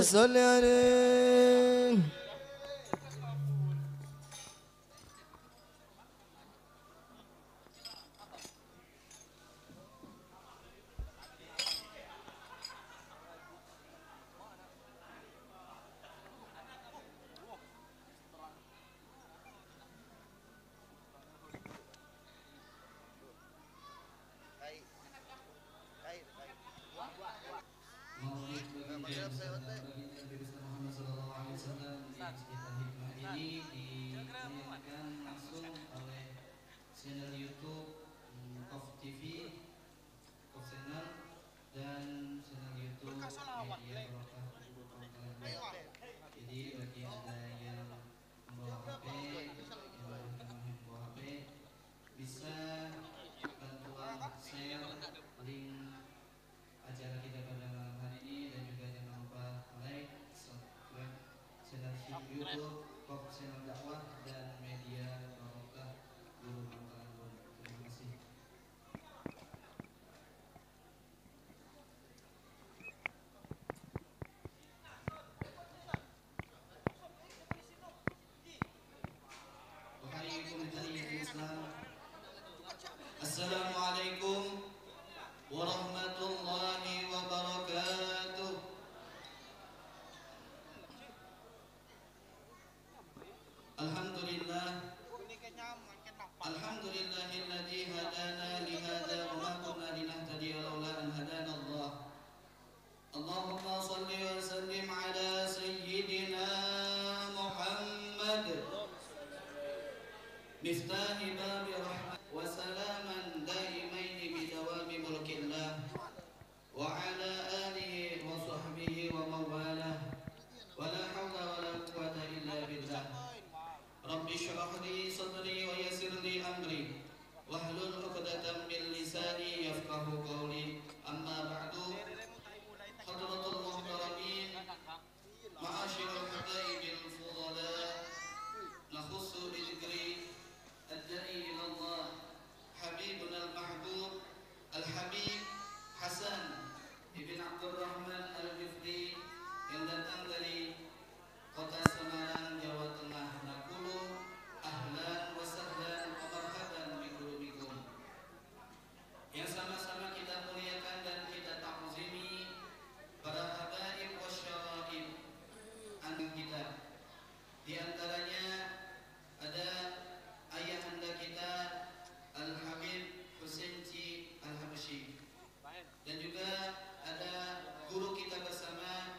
صل عليه. Channel YouTube Kof TV, Kof Channel, dan channel YouTube Media Barokah. Jadi bagi anda yang membawa HP, yang membawa HP, bisa bantuan share link acara kita pada malam hari ini, dan juga jangan lupa like, subscribe channel YouTube Kof Channel Dakwah dan Media Barokah Guru Bangkalan Bun. Terima kasih. Assalamualaikum warahmatullahi wabarakatuh. Alhamdulillah, alhamdulillahilladzi hadana li hadza wa ma kunna linahtadiya laula an hadana Allah. Allahumma shalli wa sallim ala sayyidina Muhammad miftahi babi rahmah wa salaman daimaini bidawami mulkillah wa ala alihi wa sahbihi wa mawalah wa la hawla wa la quwwata illa billah. Rabbi shrah li sadri wa yassir li amri wahlul 'uqdatam min lisani yafqahu qawli. Amma ba'du. Hadratul muhtaramin, ma'asyiral habaibil fudala, nakhussu bi dzikri ad-da'i ila Allah habibuna al-mahbub al-habib Hasan ibn Abdurrahman al-Mifdi yang datang dari kota Semarang, Jawa Tengah. Naqulu ahlan wa sahlan wa marhaban bikum, yang sama-sama kita muliakan dan kita ta'zimi para habaib wa syara'ib anak kita. Di antaranya ada ayahanda kita Al-Habib Husain Ci Al-Habsyi, dan juga ada guru kita bersama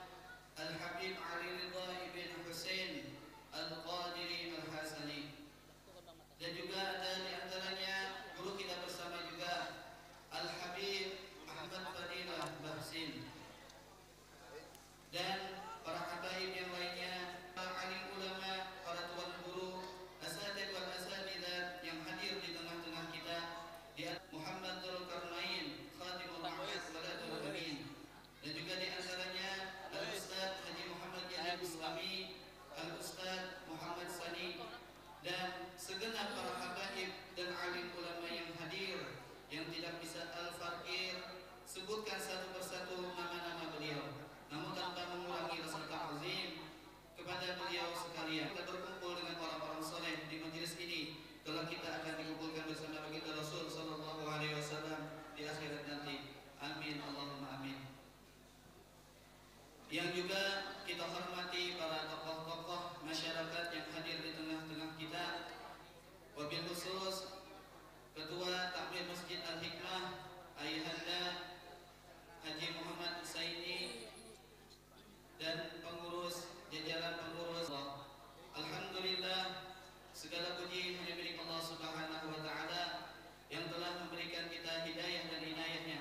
Al-Habib Ali Ridha ibn Husain Al-Qadiri Al-Hasani, dan juga ada di antaranya guru kita bersama juga Al-Habib Ahmad Fadilah Bahsin, dan para habaib yang lainnya, para alim ulama, para tuan guru, asatidz wal asatidzah yang hadir di tengah-tengah kita, di Muhammad Dzulkarnain Khatimul Ma'had Waladul Amin, dan juga di antaranya Al-Ustaz Haji Muhammad Yani Bustami, Al-Ustaz Muhammad Sani, dan segenap para habaib dan alim ulama yang hadir, yang tidak bisa al-fakir sebutkan satu persatu nama-nama beliau, namun tanpa mengurangi rasa ta'zim kepada beliau sekalian. Kita berkumpul dengan orang-orang soleh di majelis ini, kalau kita akan dikumpulkan bersama baginda Rasul sallallahu alaihi wasallam di akhirat nanti. Amin Allahumma amin. Yang juga kita hormati para tokoh-tokoh masyarakat yang hadir di tengah-tengah kita, wabil khusus Ketua Takmir Masjid Al-Hikmah Ayahanda Haji Muhammad Husaini dan pengurus, jajaran pengurus. Alhamdulillah, segala puji hanya milik Allah Subhanahu wa taala yang telah memberikan kita hidayah dan inayahnya,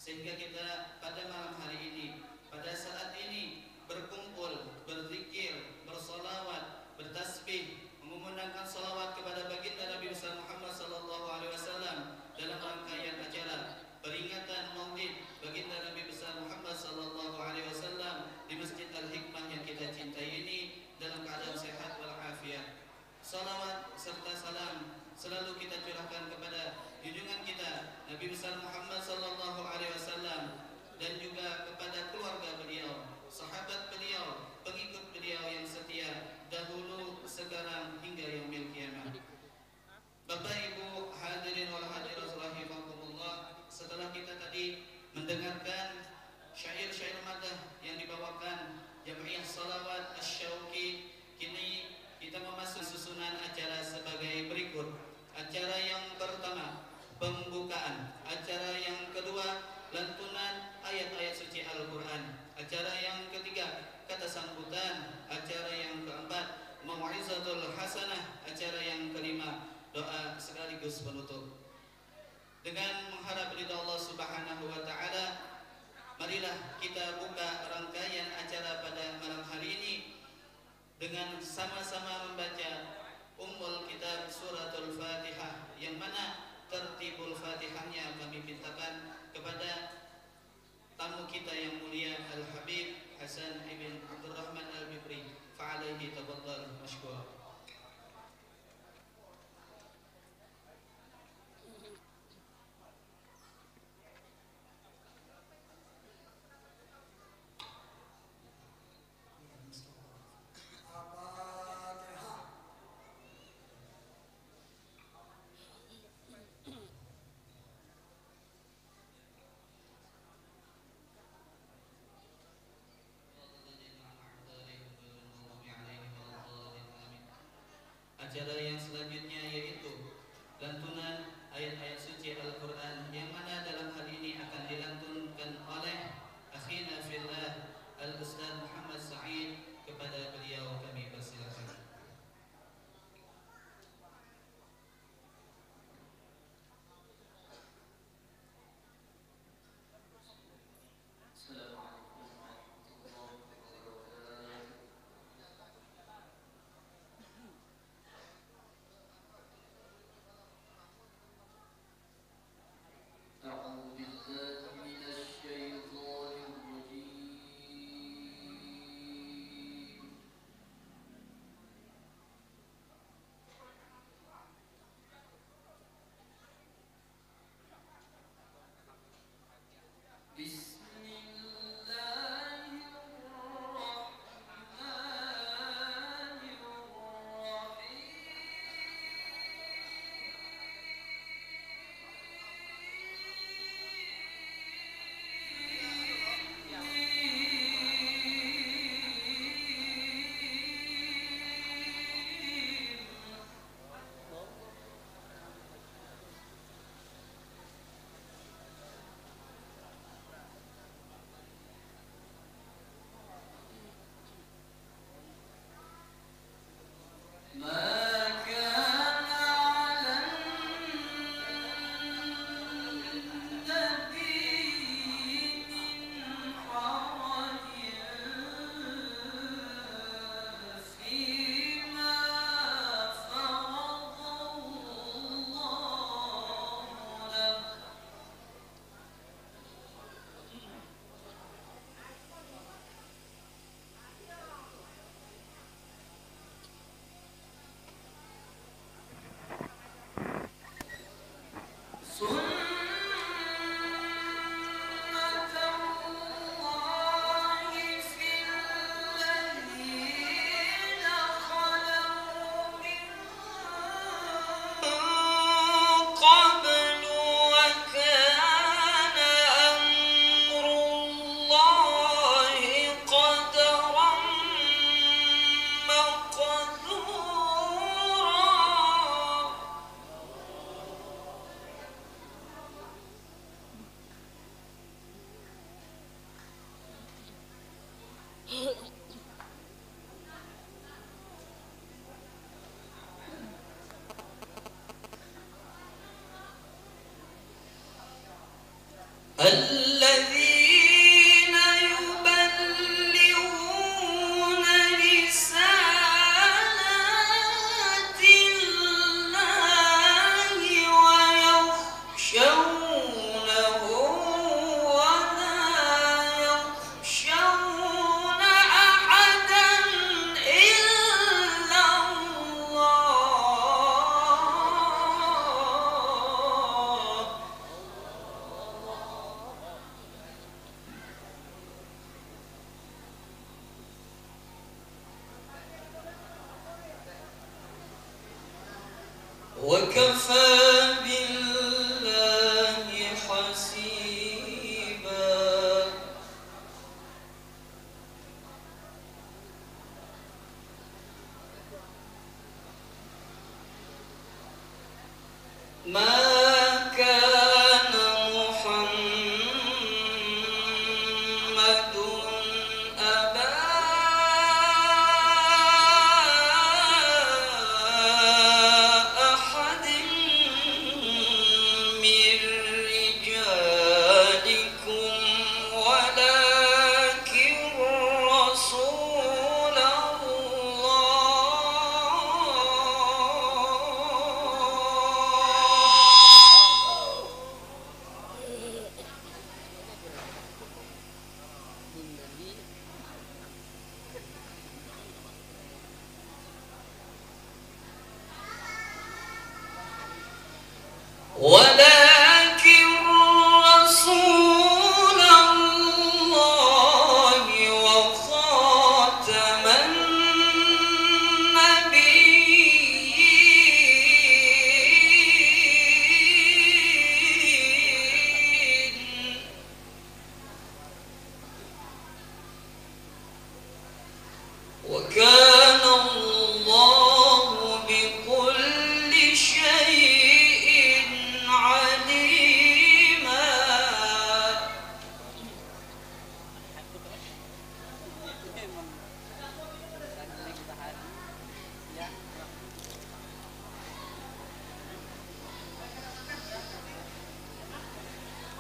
sehingga kita pada malam hari ini, pada saat ini berkumpul, berzikir, bersolawat, bertasbih, mengumandangkan salawat kepada baginda Nabi besar Muhammad sallallahu alaihi wasallam dalam rangkaian acara peringatan Maulid baginda Nabi besar Muhammad sallallahu alaihi wasallam di Masjid Al-Hikmah yang kita cintai ini dalam keadaan sehat walafiat. Salawat serta salam selalu kita curahkan kepada junjungan kita Nabi besar Muhammad sallallahu alaihi wasallam, dan juga kepada keluarga beliau, sahabat beliau, pengikut beliau yang setia dahulu, sekarang hingga yaumil qiyamah. Bapak Ibu hadirin wal hadirat rahimakumullah, setelah kita tadi mendengarkan syair-syair madah yang dibawakan Jamiah Salawat Asy-Syauqi, kini kita memasuki susunan acara sebagai berikut. Acara yang pertama, pembukaan. Acara yang kedua, lantunan ayat-ayat suci Al-Quran. Acara yang ketiga, kata sambutan. Acara yang keempat, mau'izatul hasanah. Acara yang kelima, doa sekaligus penutup. Dengan mengharap ridha Allah Subhanahu wa taala, marilah kita buka rangkaian acara pada malam hari ini dengan sama-sama membaca Ummul Kitab Suratul Fatihah, yang mana tertibul Fatihahnya kami mintakan kepada tamu kita yang mulia Al-Habib Hasan ibn Abdurrahman Al-Bibri. Fa'alaihi tafaddal mashkur. Acara yang selanjutnya yaitu lantunan ayat-ayat suci Al-Quran, yang mana dalam hal ini akan dilantunkan oleh akhina fillah Al-Ustaz Muhammad Sa'id. Kepada beliau kami persilakan. الذين يبلغون رسالات الله ويخشونه ولا يخشون أحدا إلا الله. وكفى بالله حسيبا. ما كان محمد أبا أحد من رجالكم ولكن رسول الله وخاتم النبيين. وكان الله بكل شيء عليما.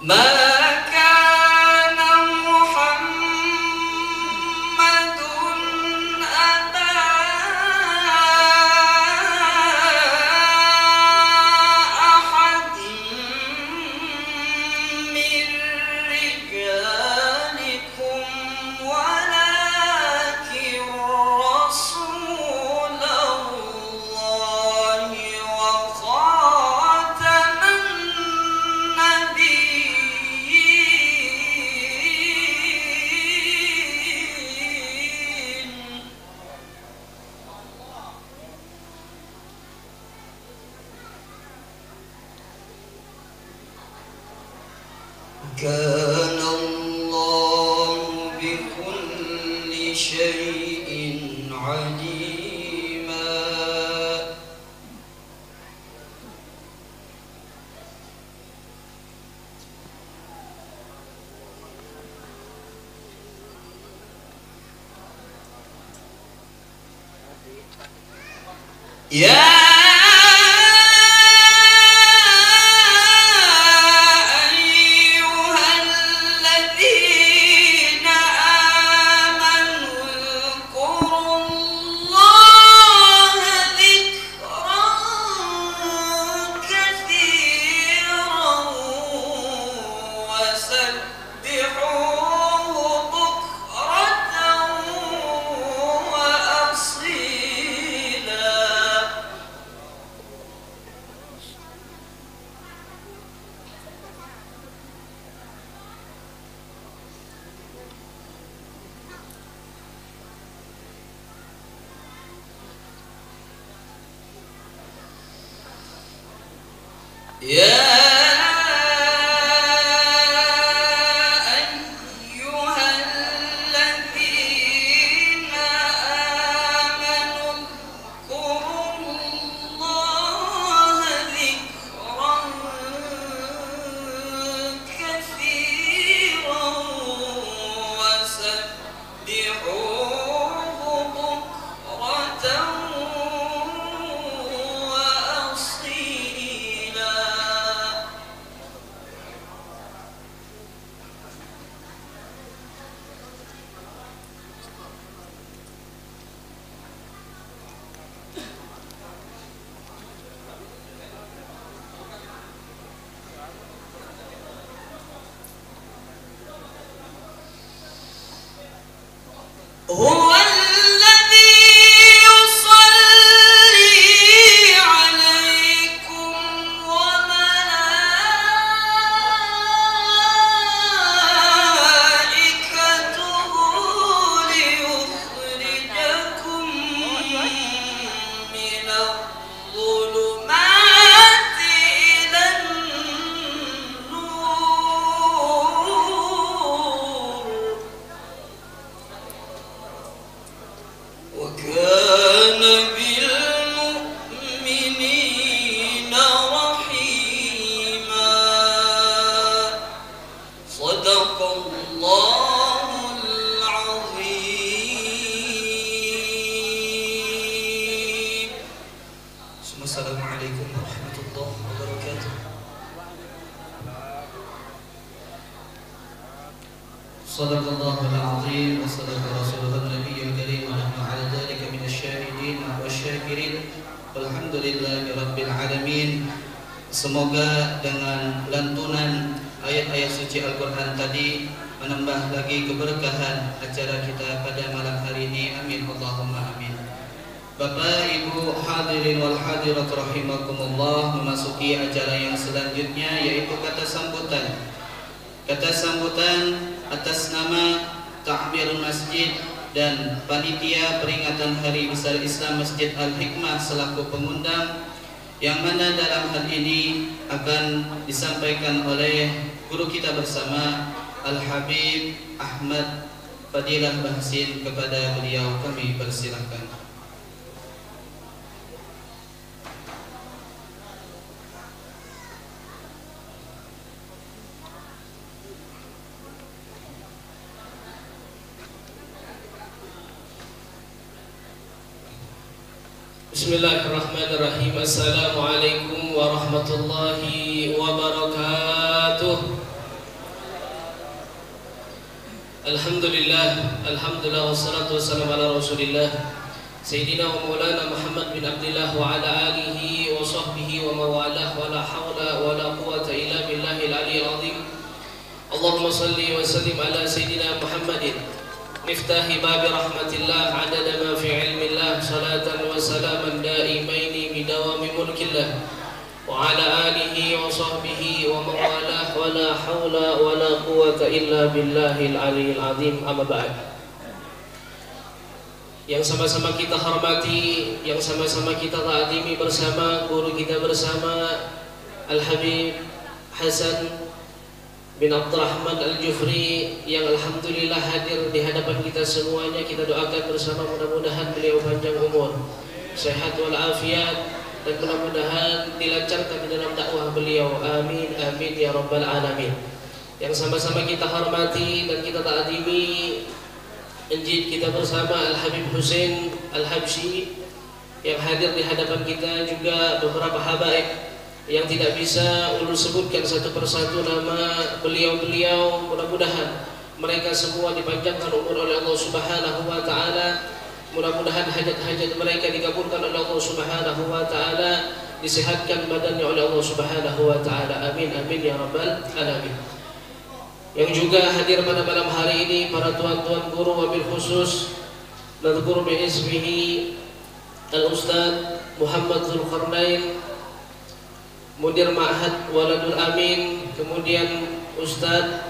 ما كان محمد أبا أحد من رجالكم ولكن رسول الله وخاتم النبيين. كان الله بكل شيء عليما. يا أيها الذين آمنوا اذكروا الله ذكرا كثيرا وسبحوه بكرة وأصيلا. يا أيها الذين آمنوا اذكروا الله ذكرا كثيرا وسبحوه بكرة وأصيلا. Assalamualaikum warahmatullahi wabarakatuh. Sadaqallahul azim wa sadaqa rasulun nabiyyul karim wa nahnu 'ala dzalika minasyahidin wasyakirin. Alhamdulillahi rabbil alamin. Semoga dengan lantunan ayat-ayat suci Al-Qur'an tadi menambah lagi keberkahan acara kita pada malam hari ini. Amin Allahumma amin. Bapak Ibu hadirin wal hadirat rahimakumullah, memasuki acara yang selanjutnya yaitu kata sambutan. Kata sambutan atas nama Takmir Masjid dan Panitia Peringatan Hari Besar Islam Masjid Al-Hikmah selaku pengundang, yang mana dalam hal ini akan disampaikan oleh guru kita bersama Al-Habib Ahmad Fadilah Bahsin. Kepada beliau kami persilakan. Bismillahirrahmanirrahim. Assalamualaikum warahmatullahi wabarakatuh. Alhamdulillah wassalatu wassalamu ala Rasulillah Sayyidina wa Maulana Muhammad bin Abdullah wa ala alihi wa sahbihi wa mawalah, wa la hawla wa la quwwata illa billahil aliyyil azim. Allahumma salli wa sallim ala Sayyidina Muhammadin miftahi babi rahmatillah adada ma fi ilmillah, salatan wa salaman daimaini bidawami mulkillah, wa ala alihi wa sahbihi wa mawalah, wa la hawla wa la quwwata illa billahil aliyyil azim. Amma ba'd. Yang sama-sama kita hormati, yang sama-sama kita ta'zimi bersama guru kita bersama Al-Habib Hasan bin Abdurrahman Al-Jufri, yang alhamdulillah hadir di hadapan kita semuanya. Kita doakan bersama, mudah-mudahan beliau panjang umur, sehat walafiat, dan mudah-mudahan dilancarkan di dalam dakwah beliau. Amin amin ya rabbal alamin. Yang sama-sama kita hormati dan kita ta'zimi Enjid kita bersama Al-Habib Husain Al-Habsyi, yang hadir di hadapan kita, juga beberapa habaib yang tidak bisa ulun sebutkan satu persatu nama beliau-beliau. Mudah-mudahan mereka semua dipanjangkan umur oleh Allah Subhanahu wa taala. Mudah-mudahan hajat-hajat mereka dikabulkan oleh Allah Subhanahu wa taala, disehatkan badannya oleh Allah Subhanahu wa taala. Amin amin ya rabbal alamin. Yang juga hadir pada malam hari ini para tuan-tuan guru, wabil khusus nadhkuru bi ismihi Al-Ustaz Muhammad Zulkarnain, Mudir Ma'had Waladul Amin, kemudian Ustaz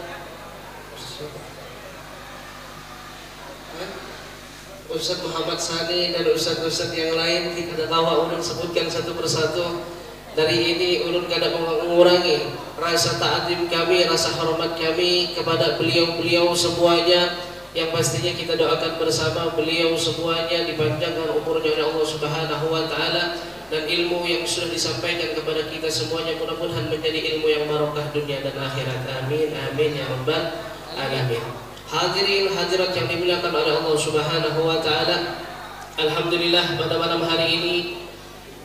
Muhammad Sani, dan Ustaz-Ustaz yang lain. Kita tahu ulun sebutkan satu persatu. Dari ini ulun kada mengurangi rasa ta'zim kami, rasa hormat kami kepada beliau-beliau semuanya, yang pastinya kita doakan bersama beliau semuanya dipanjangkan umurnya oleh Allah Subhanahu wa taala, dan ilmu yang sudah disampaikan kepada kita semuanya mudah-mudahan menjadi ilmu yang barokah dunia dan akhirat. Amin amin ya rabbal alamin. Hadirin hadirat yang dimuliakan oleh Allah Subhanahu wa taala, alhamdulillah pada malam hari ini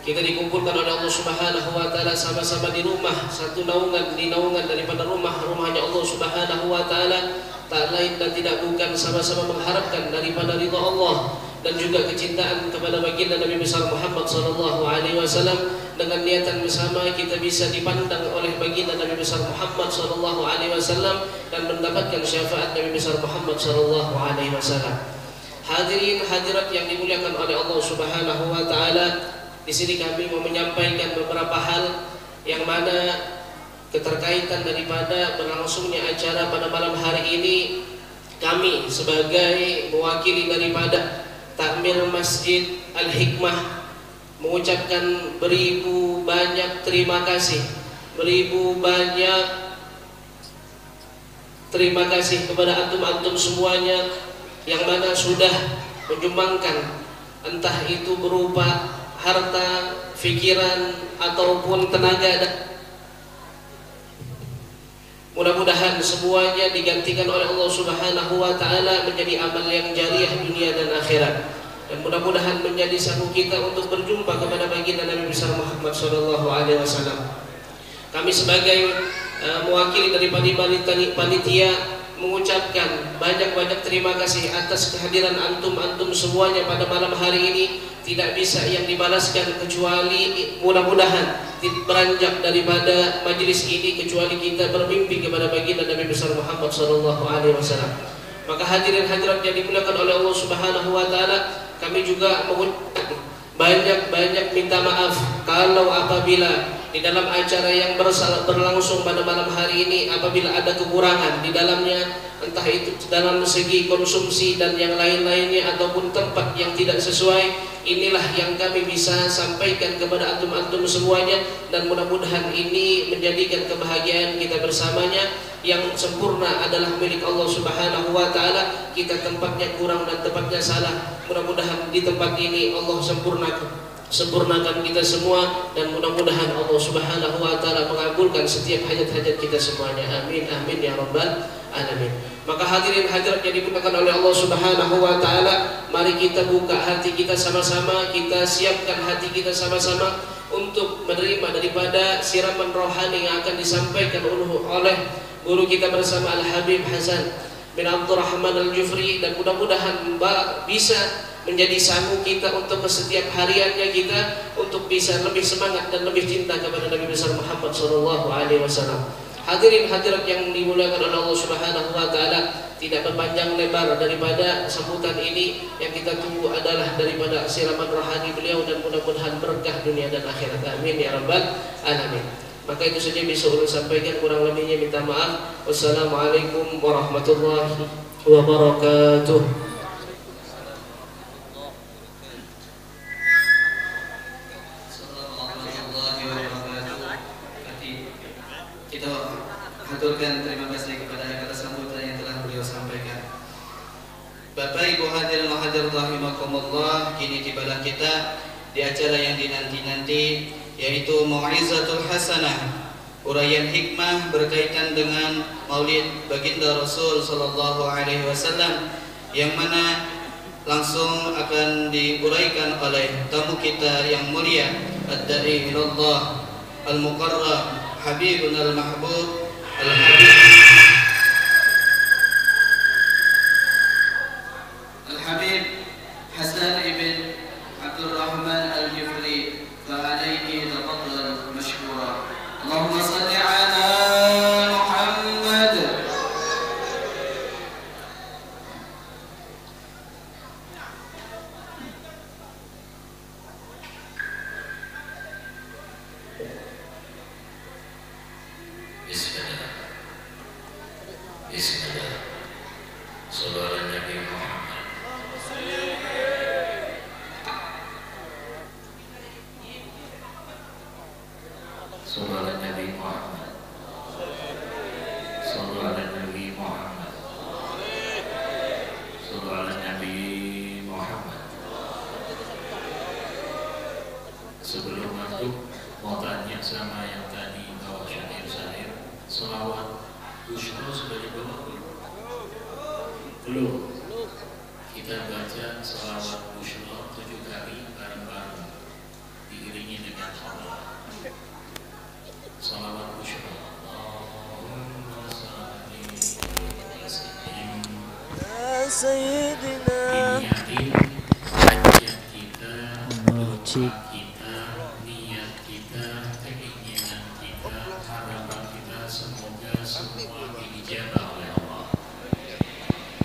kita dikumpulkan oleh Allah Subhanahu wa taala sama-sama di rumah, satu naungan di naungan daripada rumahnya Allah Subhanahu wa taala, tak lain dan tidak bukan sama-sama mengharapkan daripada ridha Allah dan juga kecintaan kepada baginda Nabi besar Muhammad sallallahu alaihi wasallam. Dengan niatan bersama kita bisa dipandang oleh baginda Nabi besar Muhammad sallallahu alaihi wasallam dan mendapatkan syafaat Nabi besar Muhammad sallallahu alaihi wasallam. Hadirin hadirat yang dimuliakan oleh Allah Subhanahu wa taala, di sini kami mau menyampaikan beberapa hal yang mana keterkaitan daripada berlangsungnya acara pada malam hari ini. Kami sebagai mewakili daripada Takmir Masjid Al-Hikmah mengucapkan beribu banyak terima kasih, beribu banyak terima kasih kepada antum-antum semuanya yang mana sudah menyumbangkan, entah itu berupa harta, pikiran, ataupun tenaga. Mudah-mudahan semuanya digantikan oleh Allah Subhanahu wa taala menjadi amal yang jariah dunia dan akhirat. dan mudah-mudahan menjadi sahu kita untuk berjumpa kepada baginda Nabi besar Muhammad SAW. Kami sebagai mewakili dari panitia mengucapkan banyak-banyak terima kasih atas kehadiran antum semuanya pada malam hari ini. Tidak bisa yang dibalaskan kecuali mudah-mudahan beranjak daripada majlis ini kecuali kita bermimpi kepada baginda Nabi besar Muhammad SAW. Maka hadirin hadirat yang dimuliakan oleh Allah Subhanahu wa taala, kami juga mengucapkan banyak-banyak minta maaf kalau apabila di dalam acara yang berlangsung pada malam hari ini apabila ada kekurangan di dalamnya, entah itu dalam segi konsumsi dan yang lain-lainnya ataupun tempat yang tidak sesuai. Inilah yang kami bisa sampaikan kepada antum semuanya, dan mudah-mudahan ini menjadikan kebahagiaan kita bersamanya. Yang sempurna adalah milik Allah Subhanahu wa taala. Kita tempatnya kurang dan tempatnya salah, mudah-mudahan di tempat ini Allah sempurnakan kita semua, dan mudah-mudahan Allah Subhanahu wa taala mengabulkan setiap hajat-hajat kita semuanya. Amin amin ya rabbal alamin. Maka hadirin hadirat yang dimuliakan oleh Allah Subhanahu wa taala, mari kita buka hati kita sama-sama, kita siapkan hati kita sama-sama untuk menerima daripada siraman rohani yang akan disampaikan oleh guru kita bersama Al-Habib Hasan bin Abdurrahman Al-Jufri, dan mudah-mudahan bisa menjadi samu kita untuk setiap hariannya kita untuk bisa lebih semangat dan lebih cinta kepada Nabi besar Muhammad SAW. Hadirin hadirat yang dimuliakan oleh Allah Subhanahu wa taala, tidak berpanjang lebar daripada sambutan ini, yang kita tunggu adalah daripada siraman rohani beliau, dan mudah-mudahan berkah dunia dan akhirat. Amin ya rabbal alamin. Maka itu saja bisa ulun sampaikan, kurang lebihnya minta maaf. Wassalamualaikum warahmatullahi wabarakatuh. Haturkan terima kasih kepada atas sambutan yang telah beliau sampaikan. Bapak Ibu hadirin wa hadirat rahimakumullah, kini tibalah kita di acara yang dinanti-nanti, yaitu Mau'izatul Hasanah, uraian hikmah berkaitan dengan Maulid Baginda Rasul sallallahu alaihi wasallam, yang mana langsung akan diuraikan oleh tamu kita yang mulia, Ad-Da'i ilallah Al-Muqarram Habibun Al-Mahbub Al-Habib Hasan ibn Abdurrahman Al-Jufri, fa'alaihi tafaddal mashkura. Allahumma salli ala Muhammad. Bismillah. Sallallahu Nabi Muhammad. Sallallahu Nabi Muhammad. Sallallahu Nabi Muhammad. Sallallahu Nabi Muhammad. Sebelum masuk, mau tanya sama yang tadi bawa syair-syair, selawat Bushra sudah dibawa belum? Kita baca selawat Bushra 7 kali bareng-bareng, diiringi dengan salat. Selawat Bushra. Allahumma salli ala Sayyidina. Ini hajat kita, doa kita, niat kita, keinginan kita, harapan kita, semoga semua dijabah oleh Allah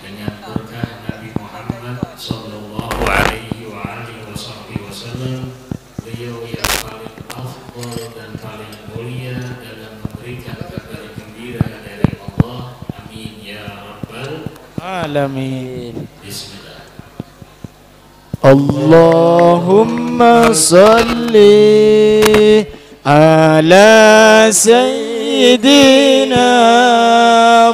dengan berkah Nabi Muhammad sallallahu alaihi wasallam, beliau yang paling afdal dan paling mulia dalam memberikan kabar gembira dari Allah. Amin ya rabbal Alamin. Bismillah. Allahumma salli ala Sayyidina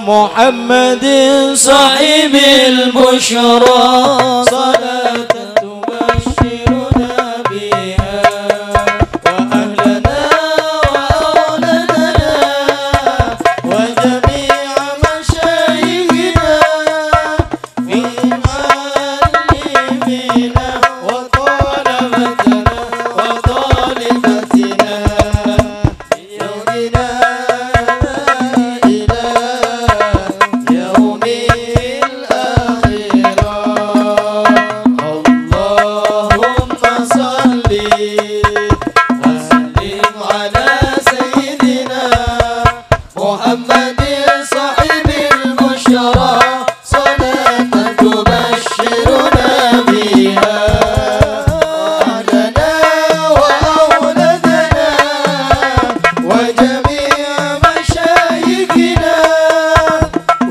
Muhammadin sahibil bushra, salatan tubashshiruna biha wa ahlana wa awladana wa jami'a masyayikhina fi ma'alimina على سيدنا محمد صاحب البشرى صلاة تبشرنا بها أهلنا وأولادنا وجميع مشايخنا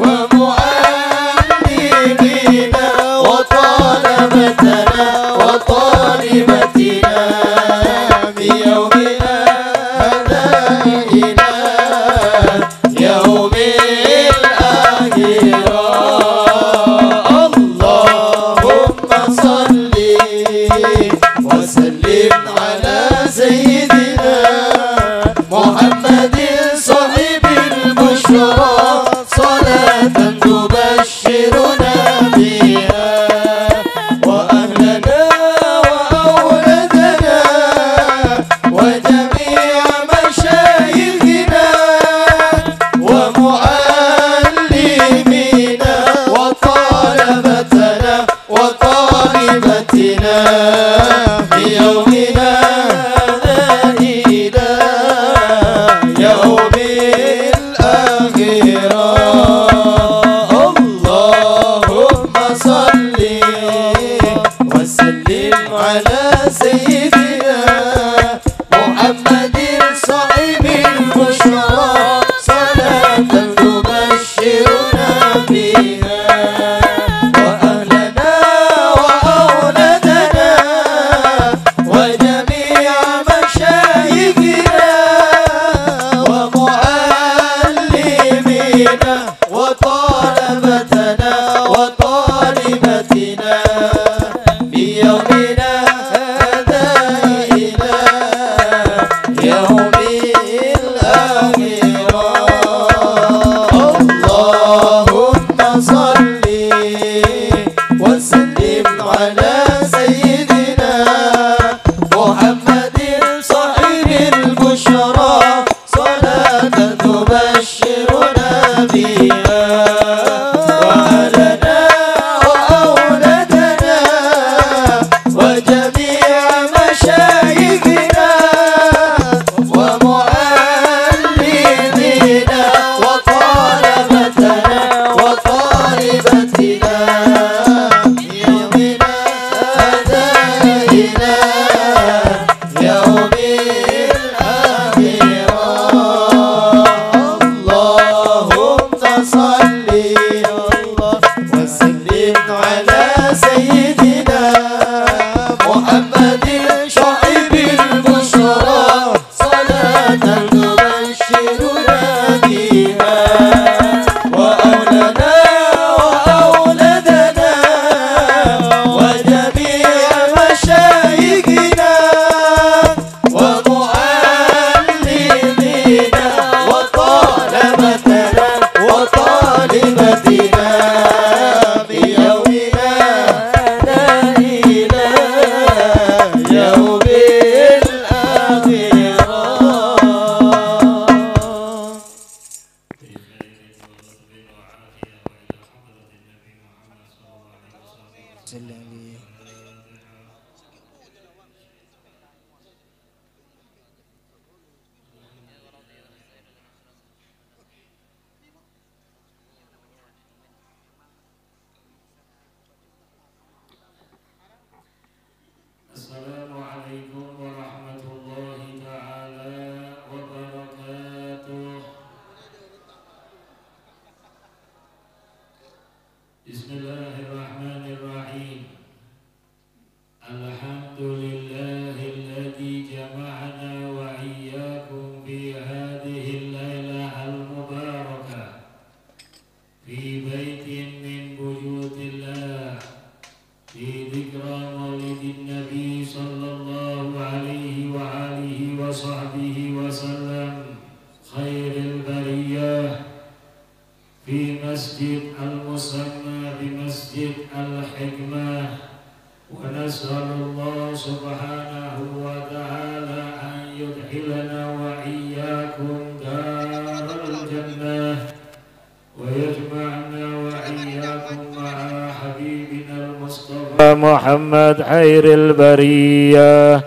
ومعلمينا وطلبتنا وطالبتنا بيومنا هذا إلى يوم الآخرة. اللهم صل وسلم على سيدنا محمد صاحب البشرى صلاة تبشرنا بها وأهلنا وأولادنا وجميع مشايخنا ومعلمينا وطلبتنا وطالبتنا بيومنا هذا إلى يوم الآخرة. اللهم صل وسلم على سيدنا محمد صاحب البشرى صلاة تبشرنا بها وأهلنا وأولادنا وجميع مشايخنا ومعلمينا وطلبتنا وطالبتنا بيومنا هذا إلى يوم الآخرة. اللهم صل وسلم على سيدنا محمد صاحب البشرى صلاة تبشرنا بها وأهلنا وأولادنا وجميع مشايخنا ومعلمينا وطلبتنا وطالبتنا بيومنا هذا إلى يوم الآخرة. اللهم صل وسلم على سيدنا محمد صاحب البشرى صلاة تبشرنا بها وأهلنا وأولادنا وجميع مشايخنا ومعلمينا وطلبتنا وطالبتنا بيومنا هذا إلى يوم الآخرة. Assalamualaikum warahmatullahi ta'ala wabarakatuh. Bismillahirrahmanirrahim. Alhamdulillahilladzi jama'ana wa iyyakum fi hadhihi al-lailah al-mubarakah fi baitin min buyutillah fi dzikra maulidin nabi sallallahu alaihi wa alihi wa sahbihi wa sallam khairil bariyah fi masjid al-musamma bi masjid al-hikmah wa nas'alullah subhanahu wa ta'ala an yudkhilana wa iyyakum daral jannah wa yajma'na wa iyyakum ma'a habibina al-mustafa Muhammad khairil bariyah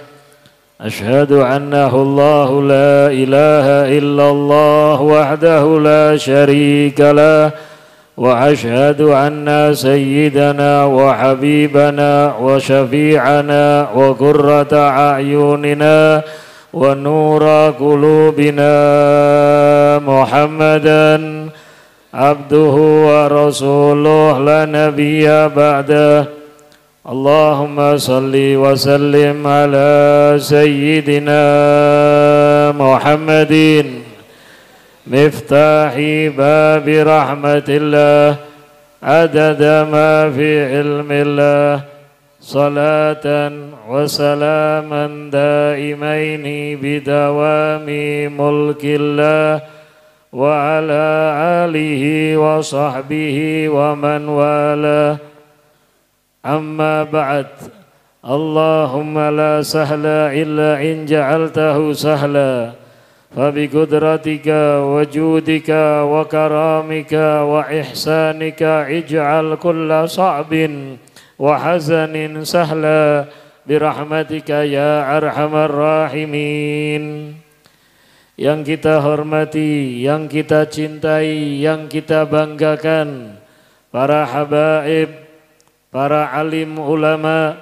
أشهد أنه الله لا إله إلا الله وحده لا شريك له وأشهد أن سيدنا وحبيبنا وشفيعنا وقرة أعيننا ونور قلوبنا محمدا عبده ورسوله لا نبي بعده اللهم صل وسلم على سيدنا محمد مفتاح باب رحمة الله عدد ما في علم الله صلاة وسلاما دائمين بدوام ملك الله وعلى آله وصحبه ومن والاه أما بعد اللهم لا سهل إلا إن جعلته سهلا فبقدرتك وجودك وكرامك وإحسانك اجعل كل صعب وحزن سهلا برحمتك يا أرحم الراحمين. Yang kita hormati, yang kita cintai, yang kita banggakan, para habaib, para alim ulama,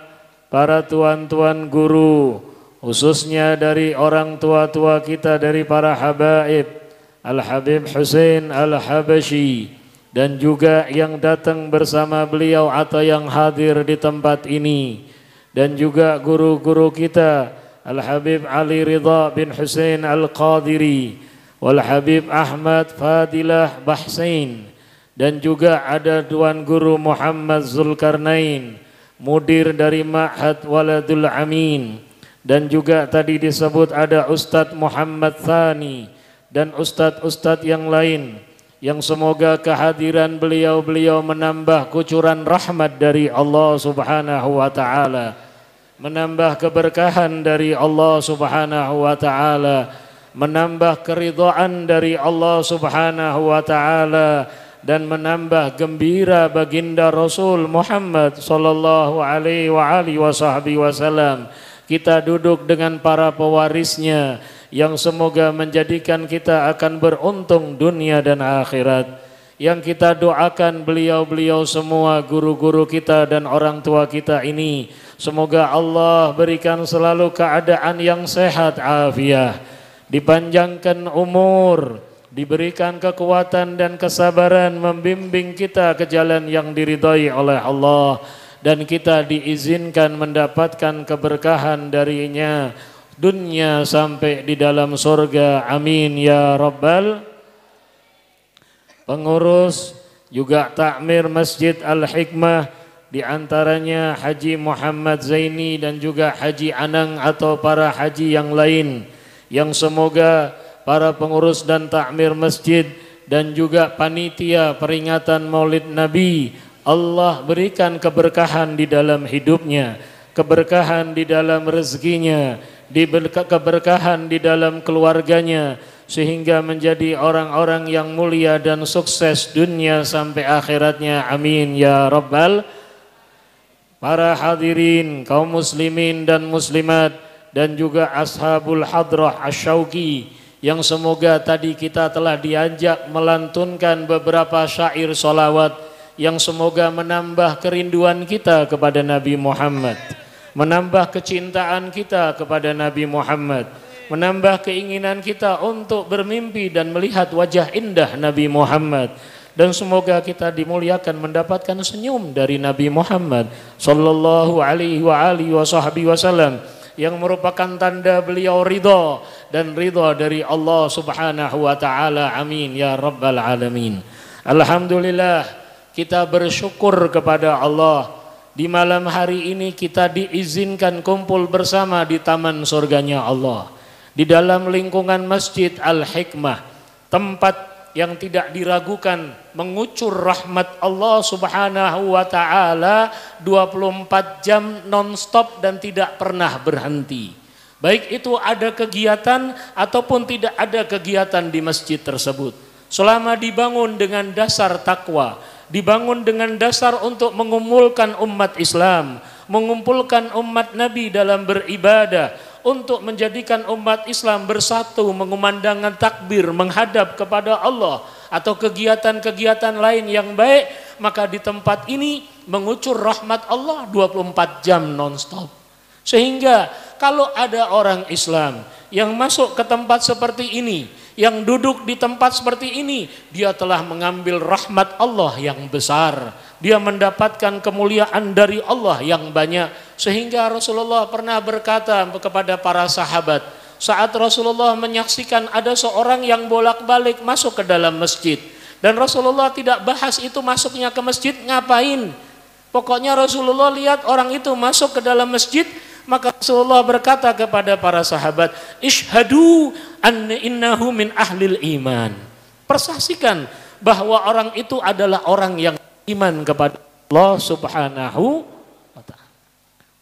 para tuan-tuan guru, khususnya dari orang tua-tua kita dari para habaib, Al-Habib Husain Al-Habashi, dan juga yang datang bersama beliau atau yang hadir di tempat ini, dan juga guru-guru kita, Al-Habib Ali Ridha bin Husain Al-Qadiri, Wal-Habib Ahmad Fadilah Bahsain, dan juga ada Tuan Guru Muhammad Zulkarnain, mudir dari Ma'had Waladul Amin, dan juga tadi disebut ada Ustadz Muhammad Thani dan ustadz-ustadz yang lain, yang semoga kehadiran beliau-beliau menambah kucuran rahmat dari Allah Subhanahu wa Ta'ala, menambah keberkahan dari Allah Subhanahu wa Ta'ala, menambah keridhaan dari Allah Subhanahu wa Ta'ala, dan menambah gembira baginda Rasul Muhammad sallallahu alaihi wasallam. Kita duduk dengan para pewarisnya yang semoga menjadikan kita akan beruntung dunia dan akhirat. Yang kita doakan beliau-beliau semua, guru-guru kita dan orang tua kita ini, semoga Allah berikan selalu keadaan yang sehat afiah, dipanjangkan umur, diberikan kekuatan dan kesabaran membimbing kita ke jalan yang diridhai oleh Allah, dan kita diizinkan mendapatkan keberkahan darinya dunia sampai di dalam surga. Amin ya rabbal. Pengurus juga takmir Masjid Al-Hikmah, di antaranya Haji Muhammad Zaini dan juga Haji Anang atau para haji yang lain, yang semoga para pengurus dan takmir masjid dan juga panitia peringatan Maulid Nabi, Allah berikan keberkahan di dalam hidupnya, keberkahan di dalam rezekinya, keberkahan di dalam keluarganya, sehingga menjadi orang-orang yang mulia dan sukses dunia sampai akhiratnya. Amin ya rabbal. Para hadirin kaum muslimin dan muslimat, dan juga ashabul hadrah asyauqi, yang semoga tadi kita telah diajak melantunkan beberapa syair solawat yang semoga menambah kerinduan kita kepada Nabi Muhammad, menambah kecintaan kita kepada Nabi Muhammad, menambah keinginan kita untuk bermimpi dan melihat wajah indah Nabi Muhammad, dan semoga kita dimuliakan mendapatkan senyum dari Nabi Muhammad sallallahu alaihi wasallam, yang merupakan tanda beliau ridha dan ridha dari Allah Subhanahu wa Ta'ala. Amin ya rabbal alamin. Alhamdulillah, kita bersyukur kepada Allah, di malam hari ini kita diizinkan kumpul bersama di taman surganya Allah, di dalam lingkungan Masjid Al-Hikmah, tempat yang tidak diragukan mengucur rahmat Allah Subhanahu wa Ta'ala 24 jam non-stop dan tidak pernah berhenti. Baik itu ada kegiatan ataupun tidak ada kegiatan di masjid tersebut, selama dibangun dengan dasar takwa, dibangun dengan dasar untuk mengumpulkan umat Islam, mengumpulkan umat Nabi dalam beribadah, untuk menjadikan umat Islam bersatu mengumandangkan takbir menghadap kepada Allah atau kegiatan-kegiatan lain yang baik, maka di tempat ini mengucur rahmat Allah 24 jam non-stop. Sehingga kalau ada orang Islam yang masuk ke tempat seperti ini, yang duduk di tempat seperti ini, dia telah mengambil rahmat Allah yang besar. Dia mendapatkan kemuliaan dari Allah yang banyak. Sehingga Rasulullah pernah berkata kepada para sahabat, saat Rasulullah menyaksikan ada seorang yang bolak-balik masuk ke dalam masjid, dan Rasulullah tidak bahas itu masuknya ke masjid ngapain. Pokoknya Rasulullah lihat orang itu masuk ke dalam masjid, maka Rasulullah berkata kepada para sahabat, "Ishhadu anna innahu min ahlil iman." Persaksikan bahwa orang itu adalah orang yang iman kepada Allah Subhanahu wa ta'ala.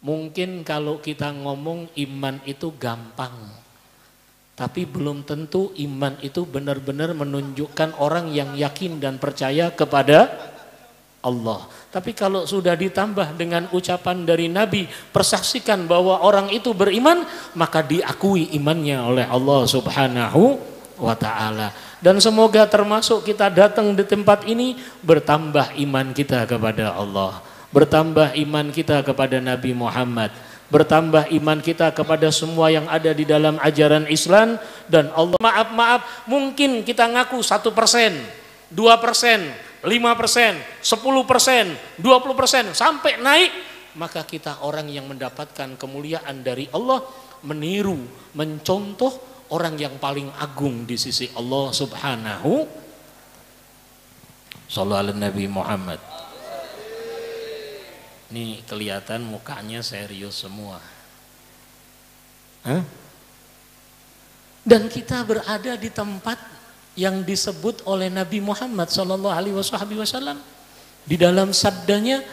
Mungkin kalau kita ngomong iman itu gampang, tapi belum tentu iman itu benar-benar menunjukkan orang yang yakin dan percaya kepada Allah. Tapi kalau sudah ditambah dengan ucapan dari Nabi, persaksikan bahwa orang itu beriman, maka diakui imannya oleh Allah Subhanahu wa ta'ala. Dan semoga termasuk kita datang di tempat ini bertambah iman kita kepada Allah, bertambah iman kita kepada Nabi Muhammad, bertambah iman kita kepada semua yang ada di dalam ajaran Islam. Dan Allah, maaf, mungkin kita ngaku 1%, 2%, 5%, 10%, 20%, sampai naik, maka kita orang yang mendapatkan kemuliaan dari Allah, meniru, mencontoh orang yang paling agung di sisi Allah Subhanahu. Shallallahu alaihi Nabi Muhammad. Ini kelihatan mukanya serius semua. Dan kita berada di tempat yang disebut oleh Nabi Muhammad Sallallahu Alaihi Wasallam di dalam sabdanya,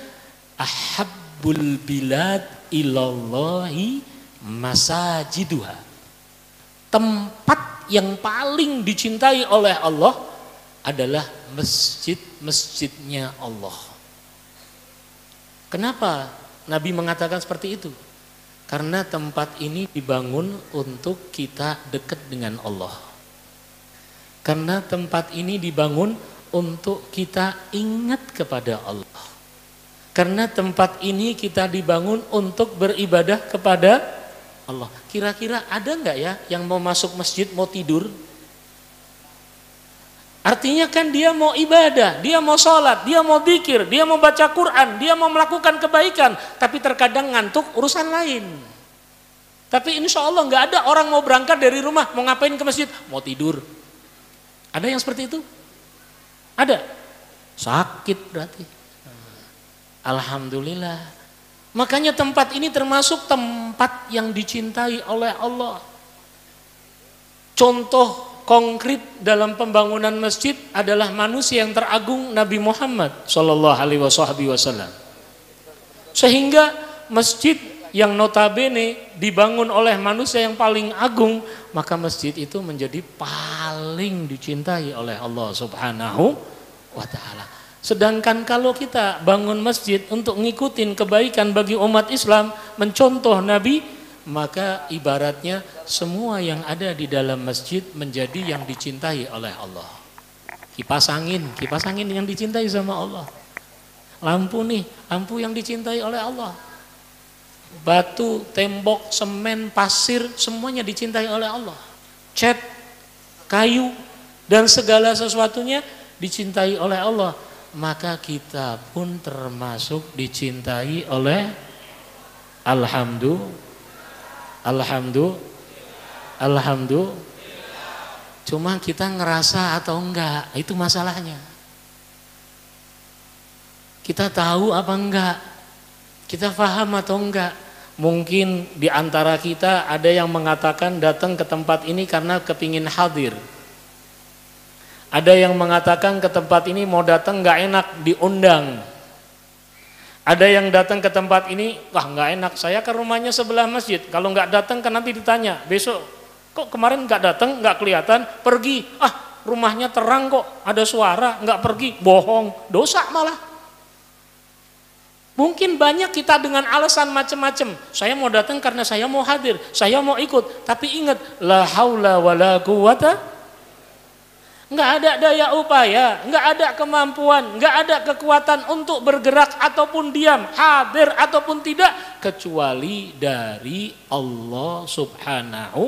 ahabbul bilad ilallahi masajiduha. Tempat yang paling dicintai oleh Allah adalah masjid-masjidnya Allah. Kenapa Nabi mengatakan seperti itu? Karena tempat ini dibangun untuk kita dekat dengan Allah. Karena tempat ini dibangun untuk kita ingat kepada Allah. Karena tempat ini kita dibangun untuk beribadah kepada Allah. Kira-kira ada nggak ya yang mau masuk masjid mau tidur? Artinya kan dia mau ibadah, dia mau sholat, dia mau zikir, dia mau baca Quran, dia mau melakukan kebaikan, tapi terkadang ngantuk urusan lain. Tapi insya Allah nggak ada orang mau berangkat dari rumah mau ngapain ke masjid, mau tidur. Ada yang seperti itu? Ada. Sakit berarti. Alhamdulillah. Makanya tempat ini termasuk tempat yang dicintai oleh Allah. Contoh konkret dalam pembangunan masjid adalah manusia yang teragung Nabi Muhammad Sallallahu Alaihi Wasallam. Sehingga masjid yang notabene dibangun oleh manusia yang paling agung, maka masjid itu menjadi paling dicintai oleh Allah Subhanahu wa ta'ala. Sedangkan kalau kita bangun masjid untuk ngikutin kebaikan bagi umat Islam, mencontoh Nabi, maka ibaratnya semua yang ada di dalam masjid menjadi yang dicintai oleh Allah. Kipas angin yang dicintai sama Allah. Lampu lampu yang dicintai oleh Allah. Batu, tembok, semen, pasir, semuanya dicintai oleh Allah. Cat, kayu, dan segala sesuatunya dicintai oleh Allah. Maka kita pun termasuk dicintai oleh Alhamdulillah. Cuma kita ngerasa atau enggak, itu masalahnya. Kita tahu apa enggak? Kita paham atau enggak? Mungkin di antara kita ada yang mengatakan datang ke tempat ini karena kepingin hadir. Ada yang mengatakan ke tempat ini mau datang nggak enak diundang. Ada yang datang ke tempat ini, wah nggak enak, saya ke rumahnya sebelah masjid. Kalau nggak datang kan nanti ditanya, besok kok kemarin nggak datang, nggak kelihatan, pergi. Rumahnya terang kok, ada suara, nggak pergi, bohong, dosa malah. Mungkin banyak kita dengan alasan macam-macam. Saya mau datang karena saya mau hadir, saya mau ikut. Tapi ingat, la haula wala quwata. Enggak ada daya upaya, enggak ada kemampuan, enggak ada kekuatan untuk bergerak ataupun diam, hadir ataupun tidak, kecuali dari Allah Subhanahu.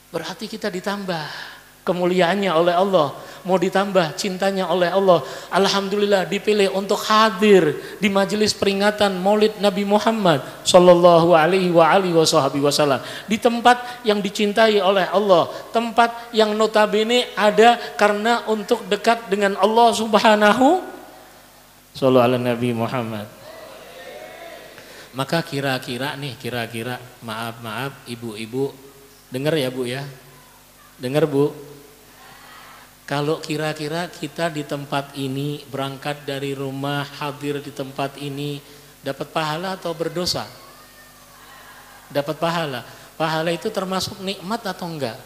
Berarti kita ditambah kemuliaannya oleh Allah, mau ditambah cintanya oleh Allah. Alhamdulillah dipilih untuk hadir di majelis peringatan Maulid Nabi Muhammad sallallahu alaihi wasallam di tempat yang dicintai oleh Allah, tempat yang notabene ada karena untuk dekat dengan Allah Subhanahu. Sallallahu ala Nabi Muhammad. Maka kira-kira maaf ibu-ibu, dengar ya Bu ya, dengar Bu. Kalau kira-kira kita di tempat ini, berangkat dari rumah, hadir di tempat ini, dapat pahala atau berdosa? Dapat pahala. Pahala itu termasuk nikmat atau enggak?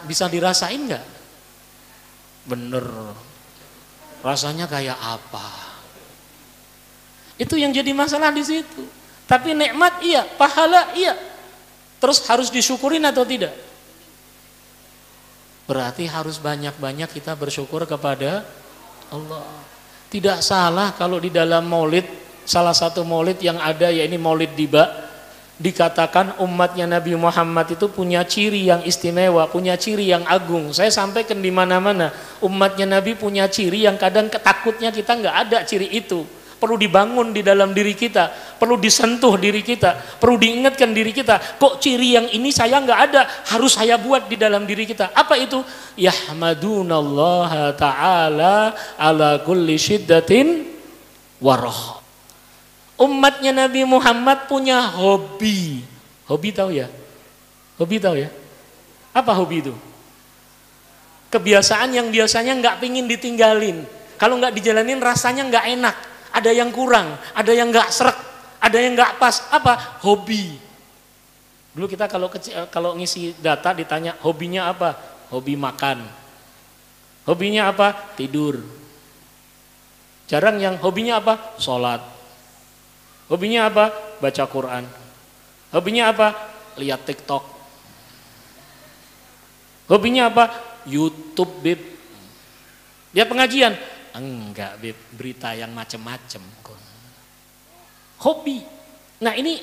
Bisa dirasain enggak? Bener. Rasanya kayak apa? Itu yang jadi masalah di situ. Tapi nikmat iya, pahala iya. Terus harus disyukurin atau tidak? Berarti harus banyak-banyak kita bersyukur kepada Allah. Tidak salah kalau di dalam maulid, salah satu maulid yang ada ya ini maulid Diba, dikatakan umatnya Nabi Muhammad itu punya ciri yang istimewa, punya ciri yang agung. Saya sampaikan di mana-mana, umatnya Nabi punya ciri yang kadang takutnya kita nggak ada ciri itu. Perlu dibangun di dalam diri kita, perlu disentuh diri kita, perlu diingatkan diri kita. Kok ciri yang ini saya nggak ada, harus saya buat di dalam diri kita. Apa itu? Yahmadunallaha ta'ala ala kulli syiddatin warah. Umatnya Nabi Muhammad punya hobi. Hobi tahu ya? Hobi tahu ya? Apa hobi itu? Kebiasaan yang biasanya nggak pingin ditinggalin. Kalau nggak dijalanin rasanya nggak enak. Ada yang kurang, ada yang nggak srek, ada yang nggak pas. Apa? Hobi. Dulu kita kalau ngisi data ditanya hobinya apa? Hobi makan. Hobinya apa? Tidur. Jarang yang hobinya apa? Sholat. Hobinya apa? Baca Quran. Hobinya apa? Lihat TikTok. Hobinya apa? YouTube, Bib. Lihat pengajian. Enggak, Bib, berita yang macem-macem. Hobi. Nah ini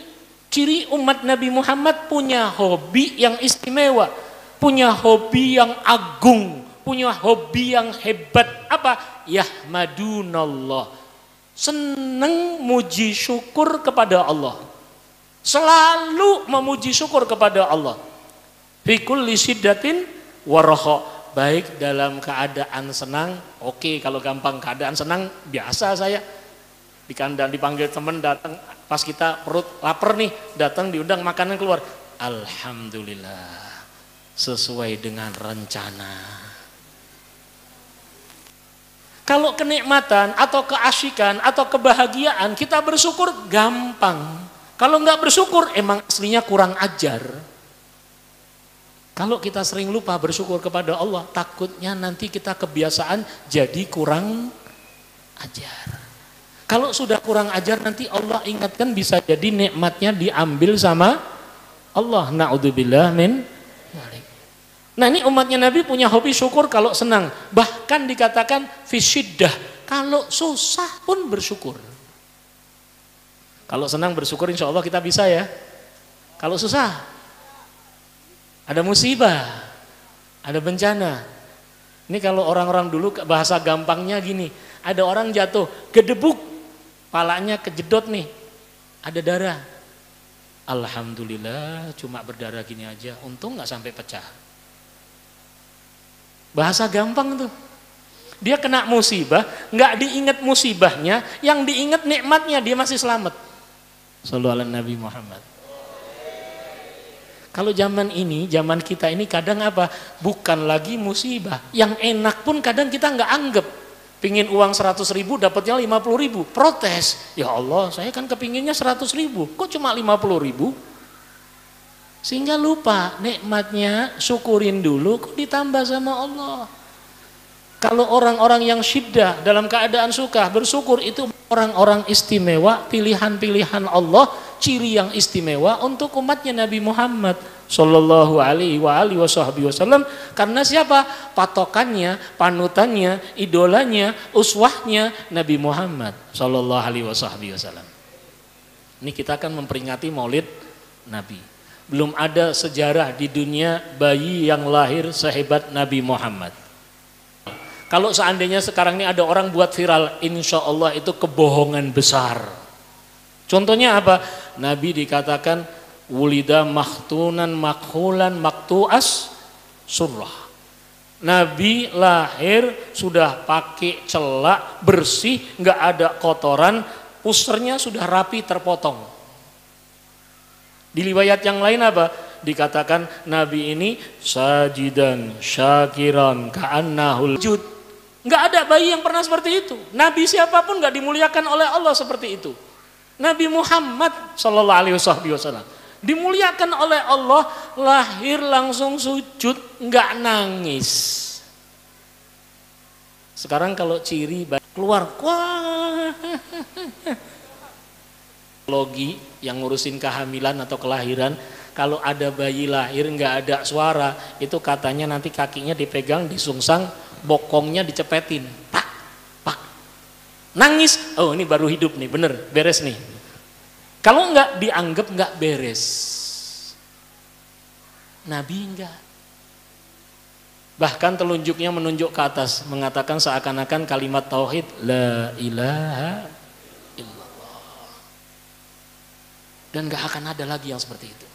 ciri umat Nabi Muhammad punya hobi yang istimewa, punya hobi yang agung, punya hobi yang hebat. Apa? Yahmadunallah. Seneng muji syukur kepada Allah. Selalu memuji syukur kepada Allah. Fi kulli syiddatin waraha. Baik dalam keadaan senang, oke, kalau gampang keadaan senang biasa saya di kandang dipanggil teman datang pas kita perut lapar nih, datang diundang makanan keluar, alhamdulillah sesuai dengan rencana. Kalau kenikmatan atau keasyikan atau kebahagiaan kita bersyukur gampang. Kalau nggak bersyukur emang aslinya kurang ajar. Kalau kita sering lupa bersyukur kepada Allah, takutnya nanti kita kebiasaan jadi kurang ajar. Kalau sudah kurang ajar nanti Allah ingatkan bisa jadi nikmatnya diambil sama Allah. Na'udzubillah min dzalik. Nah ini umatnya Nabi punya hobi syukur kalau senang. Bahkan dikatakan fisyiddah, kalau susah pun bersyukur. Kalau senang bersyukur insya Allah kita bisa ya. Kalau susah, ada musibah, ada bencana. Ini kalau orang-orang dulu bahasa gampangnya gini, ada orang jatuh, gedebuk, palanya kejedot nih, ada darah. Alhamdulillah cuma berdarah gini aja, untung nggak sampai pecah. Bahasa gampang tuh. Dia kena musibah, nggak diingat musibahnya, yang diingat nikmatnya dia masih selamat. Shallallahu alaihi Nabi Muhammad. Kalau zaman ini, zaman kita ini kadang apa? Bukan lagi musibah. Yang enak pun kadang kita nggak anggap. Pingin uang 100.000 dapatnya 50.000. Protes. Ya Allah, saya kan kepinginnya 100.000. Kok cuma 50.000? Sehingga lupa nikmatnya, syukurin dulu kok ditambah sama Allah. Kalau orang-orang yang syiddah dalam keadaan suka bersyukur, itu orang-orang istimewa, pilihan-pilihan Allah, ciri yang istimewa untuk umatnya Nabi Muhammad Sallallahu alaihi wasallam. Karena siapa? Patokannya, panutannya, idolanya, uswahnya Nabi Muhammad Sallallahu alaihi wasallam. Ini kita akan memperingati Maulid Nabi. Belum ada sejarah di dunia bayi yang lahir sehebat Nabi Muhammad. Kalau seandainya sekarang ini ada orang buat viral, insya Allah itu kebohongan besar. Contohnya apa? Nabi dikatakan wulida makhtunan makhulan maktuas surrah. Nabi lahir sudah pakai celak bersih, nggak ada kotoran, pusernya sudah rapi terpotong. Di riwayat yang lain apa? Dikatakan Nabi ini sajidan syakiran ka'annahul jud. Nggak ada bayi yang pernah seperti itu. Nabi siapapun nggak dimuliakan oleh Allah seperti itu. Nabi Muhammad Sallallahu alaihi wasallam dimuliakan oleh Allah, lahir langsung sujud, nggak nangis. Sekarang kalau ciri keluar, wah, logi yang ngurusin kehamilan atau kelahiran, kalau ada bayi lahir nggak ada suara, itu katanya nanti kakinya dipegang, disungsang, bokongnya dicepetin, pak, pak, nangis, oh ini baru hidup nih, bener, beres nih. Kalau nggak dianggap nggak beres. Nabi enggak. Bahkan telunjuknya menunjuk ke atas, mengatakan seakan-akan kalimat tauhid la ilaha illallah. Dan nggak akan ada lagi yang seperti itu.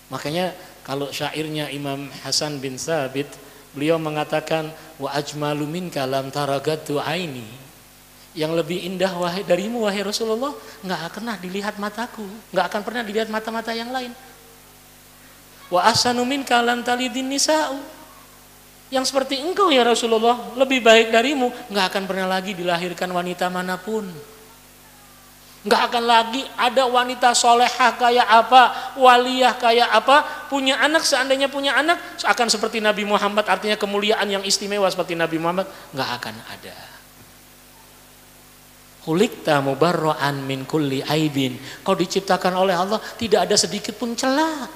Makanya kalau syairnya Imam Hasan bin Thabit, beliau mengatakan wa ajmalu minka lam taragatu aini. Yang lebih indah wahai darimu wahai Rasulullah, nggak pernah dilihat mataku, nggak akan pernah dilihat mata-mata yang lain. Wa ahsanu minka lam talidin nisa'u. Yang seperti engkau ya Rasulullah, lebih baik darimu, nggak akan pernah lagi dilahirkan wanita manapun. Nggak akan lagi ada wanita solehah kayak apa, waliyah kayak apa, punya anak, seandainya punya anak akan seperti Nabi Muhammad, artinya kemuliaan yang istimewa seperti Nabi Muhammad, nggak akan ada. Khuliqta mubarra'an min kulli aibin. Kau diciptakan oleh Allah tidak ada sedikit pun celah,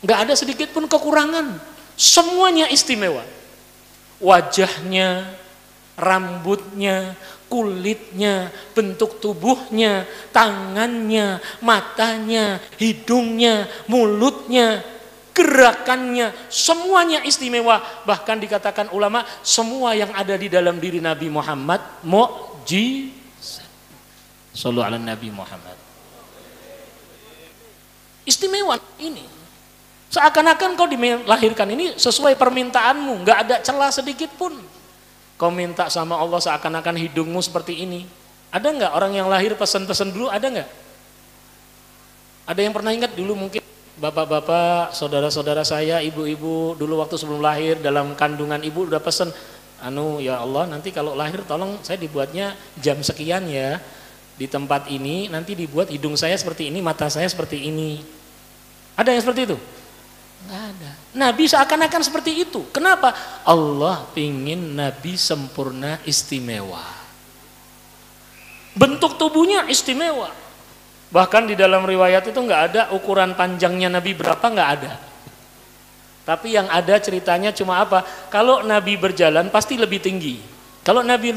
nggak ada sedikit pun kekurangan, semuanya istimewa. Wajahnya, rambutnya, kulitnya, bentuk tubuhnya, tangannya, matanya, hidungnya, mulutnya, gerakannya, semuanya istimewa. Bahkan dikatakan ulama, semua yang ada di dalam diri Nabi Muhammad mukjizat. Shallallahu ala Nabi Muhammad. Istimewa ini. Seakan-akan kau dilahirkan ini sesuai permintaanmu, nggak ada celah sedikit pun. Kau minta sama Allah seakan-akan hidungmu seperti ini. Ada nggak orang yang lahir pesan-pesan dulu? Ada nggak? Ada yang pernah ingat dulu mungkin bapak-bapak, saudara-saudara saya, ibu-ibu dulu waktu sebelum lahir dalam kandungan ibu udah pesan, ya Allah nanti kalau lahir tolong saya dibuatnya jam sekian ya di tempat ini, nanti dibuat hidung saya seperti ini, mata saya seperti ini. Ada yang seperti itu? Nggak ada. Nabi seakan-akan seperti itu. Kenapa? Allah pingin Nabi sempurna, istimewa. Bentuk tubuhnya istimewa. Bahkan di dalam riwayat itu nggak ada ukuran panjangnya Nabi berapa, nggak ada. Tapi yang ada ceritanya cuma apa? Kalau Nabi berjalan pasti lebih tinggi. Kalau Nabi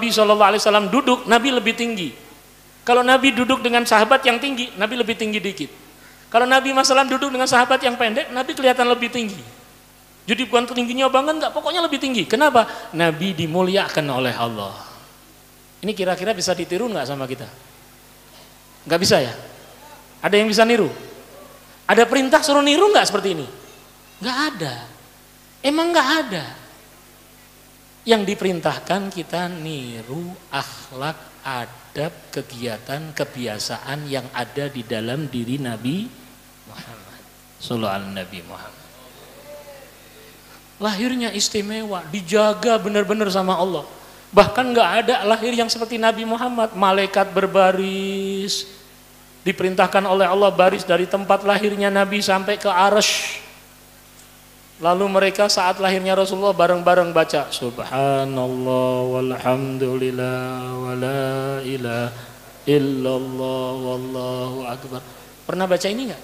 SAW duduk, Nabi lebih tinggi. Kalau Nabi duduk dengan sahabat yang tinggi, Nabi lebih tinggi dikit. Kalau Nabi SAW duduk dengan sahabat yang pendek, Nabi kelihatan lebih tinggi. Jadi bukan tingginya banget, enggak, pokoknya lebih tinggi. Kenapa? Nabi dimuliakan oleh Allah. Ini kira-kira bisa ditiru nggak sama kita? Nggak bisa ya? Ada yang bisa niru? Ada perintah suruh niru nggak seperti ini? Nggak ada. Emang nggak ada. Yang diperintahkan kita niru akhlak, adab, kegiatan, kebiasaan yang ada di dalam diri Nabi Muhammad. Sallallahu alaihi Nabi Muhammad. Lahirnya istimewa, dijaga benar-benar sama Allah. Bahkan nggak ada lahir yang seperti Nabi Muhammad. Malaikat berbaris, diperintahkan oleh Allah baris dari tempat lahirnya Nabi sampai ke Arsy. Lalu mereka saat lahirnya Rasulullah bareng-bareng baca Subhanallah walhamdulillah wala ilaha illallah wallahu akbar. Pernah baca ini enggak?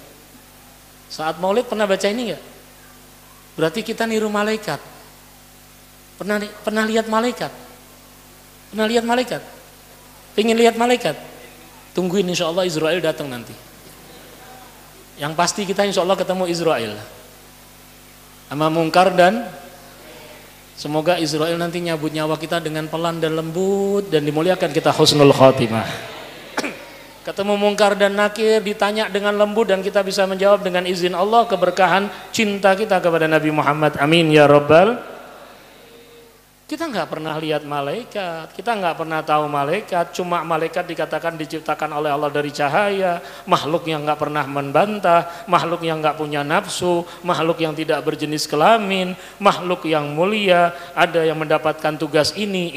Saat Maulid pernah baca ini enggak? Berarti kita niru malaikat. Pernah lihat malaikat? Pernah lihat malaikat? Pengen lihat malaikat? Tungguin insya Allah Israel datang nanti. Yang pasti kita insya Allah ketemu Israel sama Mungkar, dan semoga Israel nanti nyabut nyawa kita dengan pelan dan lembut dan dimuliakan kita husnul khotimah. Ketemu Mungkar dan Nakir ditanya dengan lembut dan kita bisa menjawab dengan izin Allah, keberkahan cinta kita kepada Nabi Muhammad. Amin ya rabbal. Kita nggak pernah lihat malaikat, kita nggak pernah tahu malaikat. Cuma malaikat dikatakan diciptakan oleh Allah dari cahaya, makhluk yang nggak pernah membantah, makhluk yang nggak punya nafsu, makhluk yang tidak berjenis kelamin, makhluk yang mulia. Ada yang mendapatkan tugas ini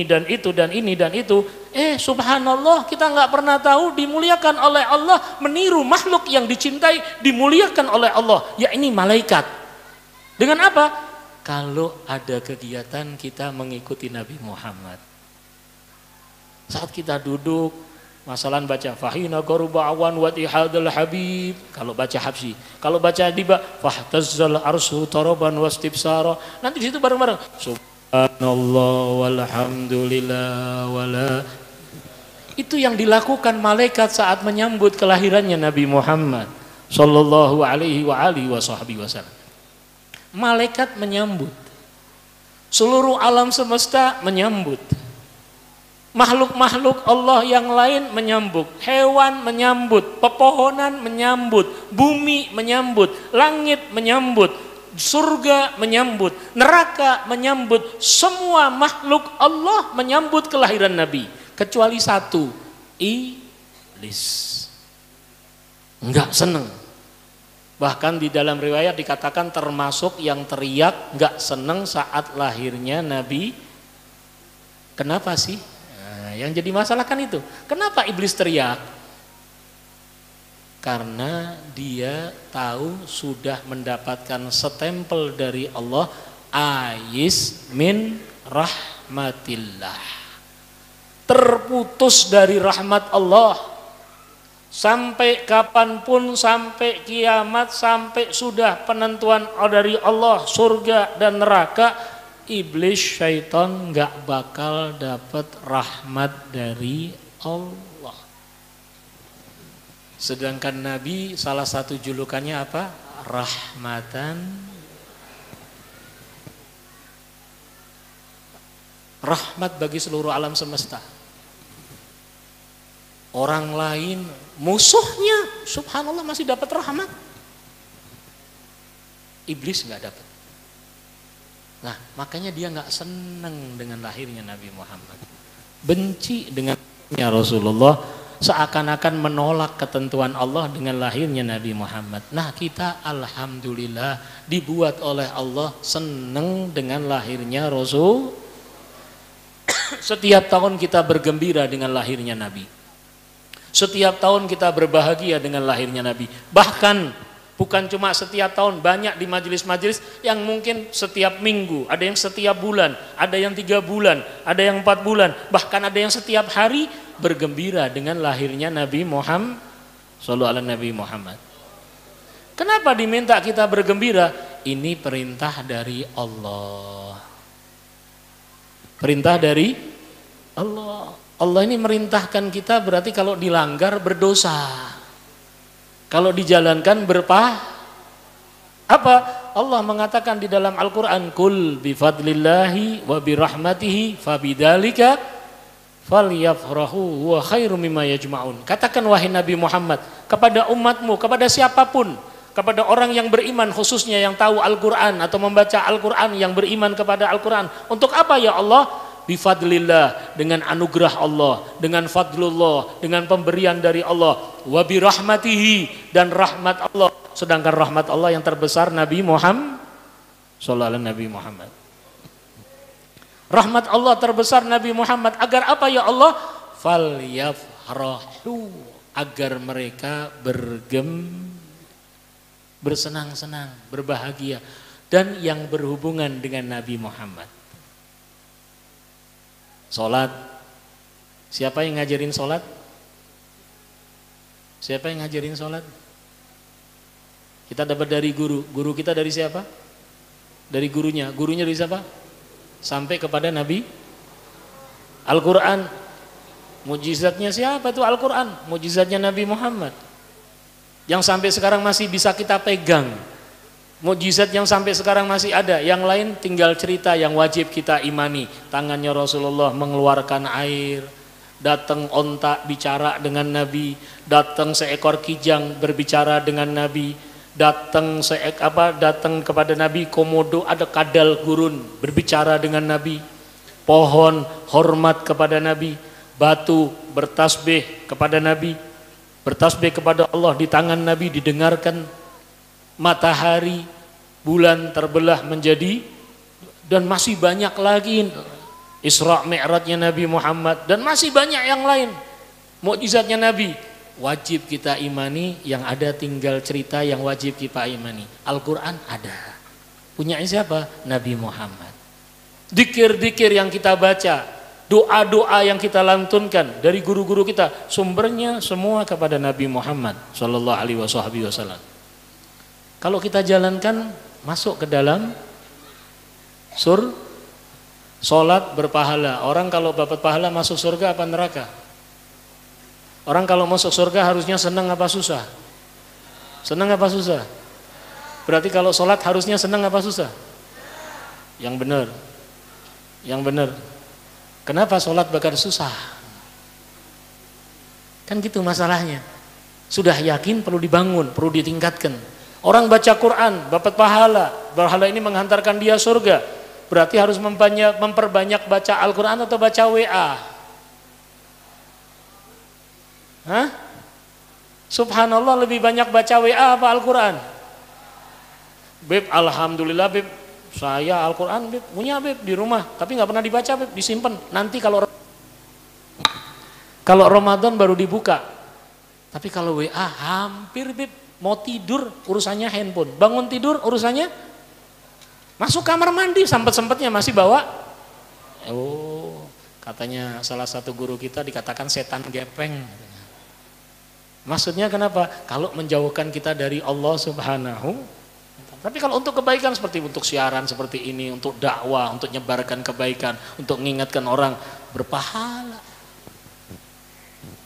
dan itu dan ini dan itu. Subhanallah, kita nggak pernah tahu dimuliakan oleh Allah, meniru makhluk yang dicintai dimuliakan oleh Allah, ya ini malaikat. Dengan apa? Kalau ada kegiatan kita mengikuti Nabi Muhammad. Saat kita duduk, masalah baca fahina qaruba awan wa ihadul habib. Kalau baca habsi, kalau baca diba fahtazzal arsu taraban wastibsara. Nanti di situ bareng-bareng subhanallah walhamdulillah wala. Itu yang dilakukan malaikat saat menyambut kelahirannya Nabi Muhammad sallallahu alaihi wa alihi wasallam. Malaikat menyambut, seluruh alam semesta menyambut, makhluk-makhluk Allah yang lain menyambut, hewan menyambut, pepohonan menyambut, bumi menyambut, langit menyambut, surga menyambut, neraka menyambut, semua makhluk Allah menyambut kelahiran Nabi, kecuali satu, iblis. Enggak seneng. Bahkan di dalam riwayat dikatakan termasuk yang teriak gak seneng saat lahirnya Nabi. Kenapa sih? Nah, yang jadi masalah kan itu. Kenapa iblis teriak? Karena dia tahu sudah mendapatkan stempel dari Allah, ais min rahmatillah, terputus dari rahmat Allah. Sampai kapanpun, sampai kiamat, sampai sudah penentuan dari Allah surga dan neraka, iblis syaitan gak bakal dapat rahmat dari Allah. Sedangkan Nabi salah satu julukannya apa? Rahmatan, rahmat bagi seluruh alam semesta. Orang lain musuhnya subhanallah masih dapat rahmat, iblis nggak dapat. Nah makanya dia nggak seneng dengan lahirnya Nabi Muhammad, benci dengan Rasulullah, seakan-akan menolak ketentuan Allah dengan lahirnya Nabi Muhammad. Nah kita alhamdulillah dibuat oleh Allah seneng dengan lahirnya Rasul. Setiap tahun kita bergembira dengan lahirnya Nabi. Setiap tahun kita berbahagia dengan lahirnya Nabi. Bahkan bukan cuma setiap tahun, banyak di majelis-majelis yang mungkin setiap minggu, ada yang setiap bulan, ada yang 3 bulan, ada yang 4 bulan, bahkan ada yang setiap hari bergembira dengan lahirnya Nabi Muhammad sallallahu alaihi Nabi Muhammad. Kenapa diminta kita bergembira? Ini perintah dari Allah. Perintah dari Allah. Allah ini merintahkan kita, berarti kalau dilanggar berdosa. Kalau dijalankan apa? Allah mengatakan di dalam Al-Qur'an, "Qul bi fadlillahi wa bi rahmatihi fabidzalika falyafrahu wa khairum mimma yajma'un." Katakan wahai Nabi Muhammad kepada umatmu, kepada siapapun, kepada orang yang beriman khususnya yang tahu Al-Qur'an atau membaca Al-Qur'an, yang beriman kepada Al-Qur'an. Untuk apa ya Allah? Bifadlillah, dengan anugerah Allah, dengan fadlullah, dengan pemberian dari Allah, wa birahmatihi, dan rahmat Allah. Sedangkan rahmat Allah yang terbesar Nabi Muhammad sallallahu alaihi Nabi Muhammad. Rahmat Allah terbesar Nabi Muhammad agar apa ya Allah? Falyafrahu, agar mereka bersenang-senang, berbahagia. dan yang berhubungan dengan Nabi Muhammad. Sholat, siapa yang ngajarin sholat? Siapa yang ngajarin sholat? Kita dapat dari guru. Guru kita dari siapa? Dari gurunya. Gurunya dari siapa? Sampai kepada Nabi. Al-Quran. Mujizatnya siapa itu Al-Quran? Mujizatnya Nabi Muhammad. Yang sampai sekarang masih bisa kita pegang. Mujizat yang sampai sekarang masih ada. Yang lain tinggal cerita yang wajib kita imani. Tangannya Rasulullah mengeluarkan air. Datang onta bicara dengan Nabi. Datang seekor kijang berbicara dengan Nabi. Datang kepada Nabi komodo ada kadal gurun berbicara dengan Nabi. Pohon hormat kepada Nabi. Batu bertasbih kepada Nabi. Bertasbih kepada Allah di tangan Nabi didengarkan. Matahari, bulan terbelah menjadi, dan masih banyak lagi Isra Mi'rajnya Nabi Muhammad, dan masih banyak yang lain mukjizatnya Nabi. Wajib kita imani, yang ada tinggal cerita yang wajib kita imani. Al-Quran ada, punya siapa? Nabi Muhammad. Dikir-dikir yang kita baca, doa-doa yang kita lantunkan dari guru-guru kita, sumbernya semua kepada Nabi Muhammad Sallallahu Alaihi Wasallam. Kalau kita jalankan, masuk ke dalam sholat berpahala. Orang kalau dapat pahala masuk surga apa neraka? Orang kalau masuk surga harusnya senang apa susah? Senang apa susah? Berarti kalau sholat harusnya senang apa susah? Yang benar. Yang benar. Kenapa sholat bakal susah? Kan gitu masalahnya. Sudah yakin perlu dibangun, perlu ditingkatkan. Orang baca Quran dapat pahala. Pahala ini menghantarkan dia surga. Berarti harus memperbanyak baca Al-Quran atau baca WA? Hah? Subhanallah, lebih banyak baca WA apa Al-Quran? Beb, alhamdulillah Beb, saya Al-Quran Beb, punya Beb di rumah, tapi nggak pernah dibaca Beb, disimpan. Nanti kalau Ramadan baru dibuka. Tapi kalau WA hampir Beb, mau tidur urusannya handphone, bangun tidur urusannya masuk kamar mandi, sempet-sempetnya masih bawa. Oh, katanya salah satu guru kita dikatakan setan gepeng. Maksudnya kenapa? Kalau menjauhkan kita dari Allah Subhanahu. Tapi kalau untuk kebaikan seperti untuk siaran seperti ini, untuk dakwah, untuk nyebarkan kebaikan, untuk mengingatkan orang, berpahala.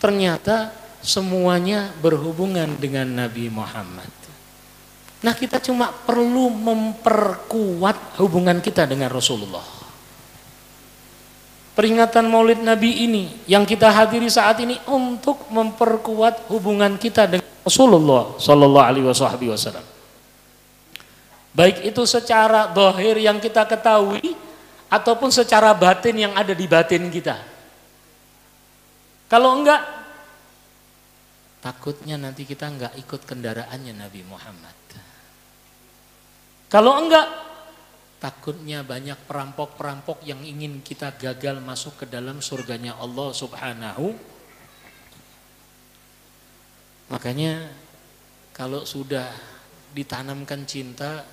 Ternyata semuanya berhubungan dengan Nabi Muhammad. Nah, kita cuma perlu memperkuat hubungan kita dengan Rasulullah. Peringatan Maulid Nabi ini yang kita hadiri saat ini untuk memperkuat hubungan kita dengan Rasulullah Sallallahu Alaihi Wasallam. Baik itu secara zahir yang kita ketahui ataupun secara batin yang ada di batin kita. Kalau enggak, takutnya nanti kita enggak ikut kendaraannya Nabi Muhammad. Kalau enggak, takutnya banyak perampok-perampok yang ingin kita gagal masuk ke dalam surganya Allah Subhanahu. Makanya kalau sudah ditanamkan cinta,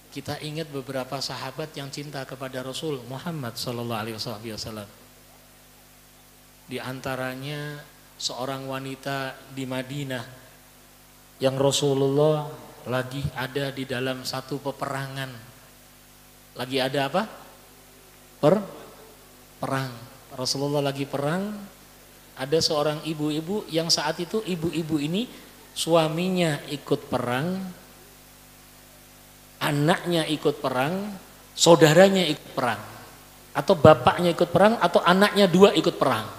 kita ingat beberapa sahabat yang cinta kepada Rasul Muhammad Sallallahu Alaihi Wasallam. Di antaranya seorang wanita di Madinah yang Rasulullah lagi ada di dalam satu peperangan. Lagi ada apa? Perang. Rasulullah lagi perang. Ada seorang ibu-ibu yang saat itu ibu-ibu ini suaminya ikut perang, anaknya ikut perang, saudaranya ikut perang, atau bapaknya ikut perang, atau anaknya dua ikut perang.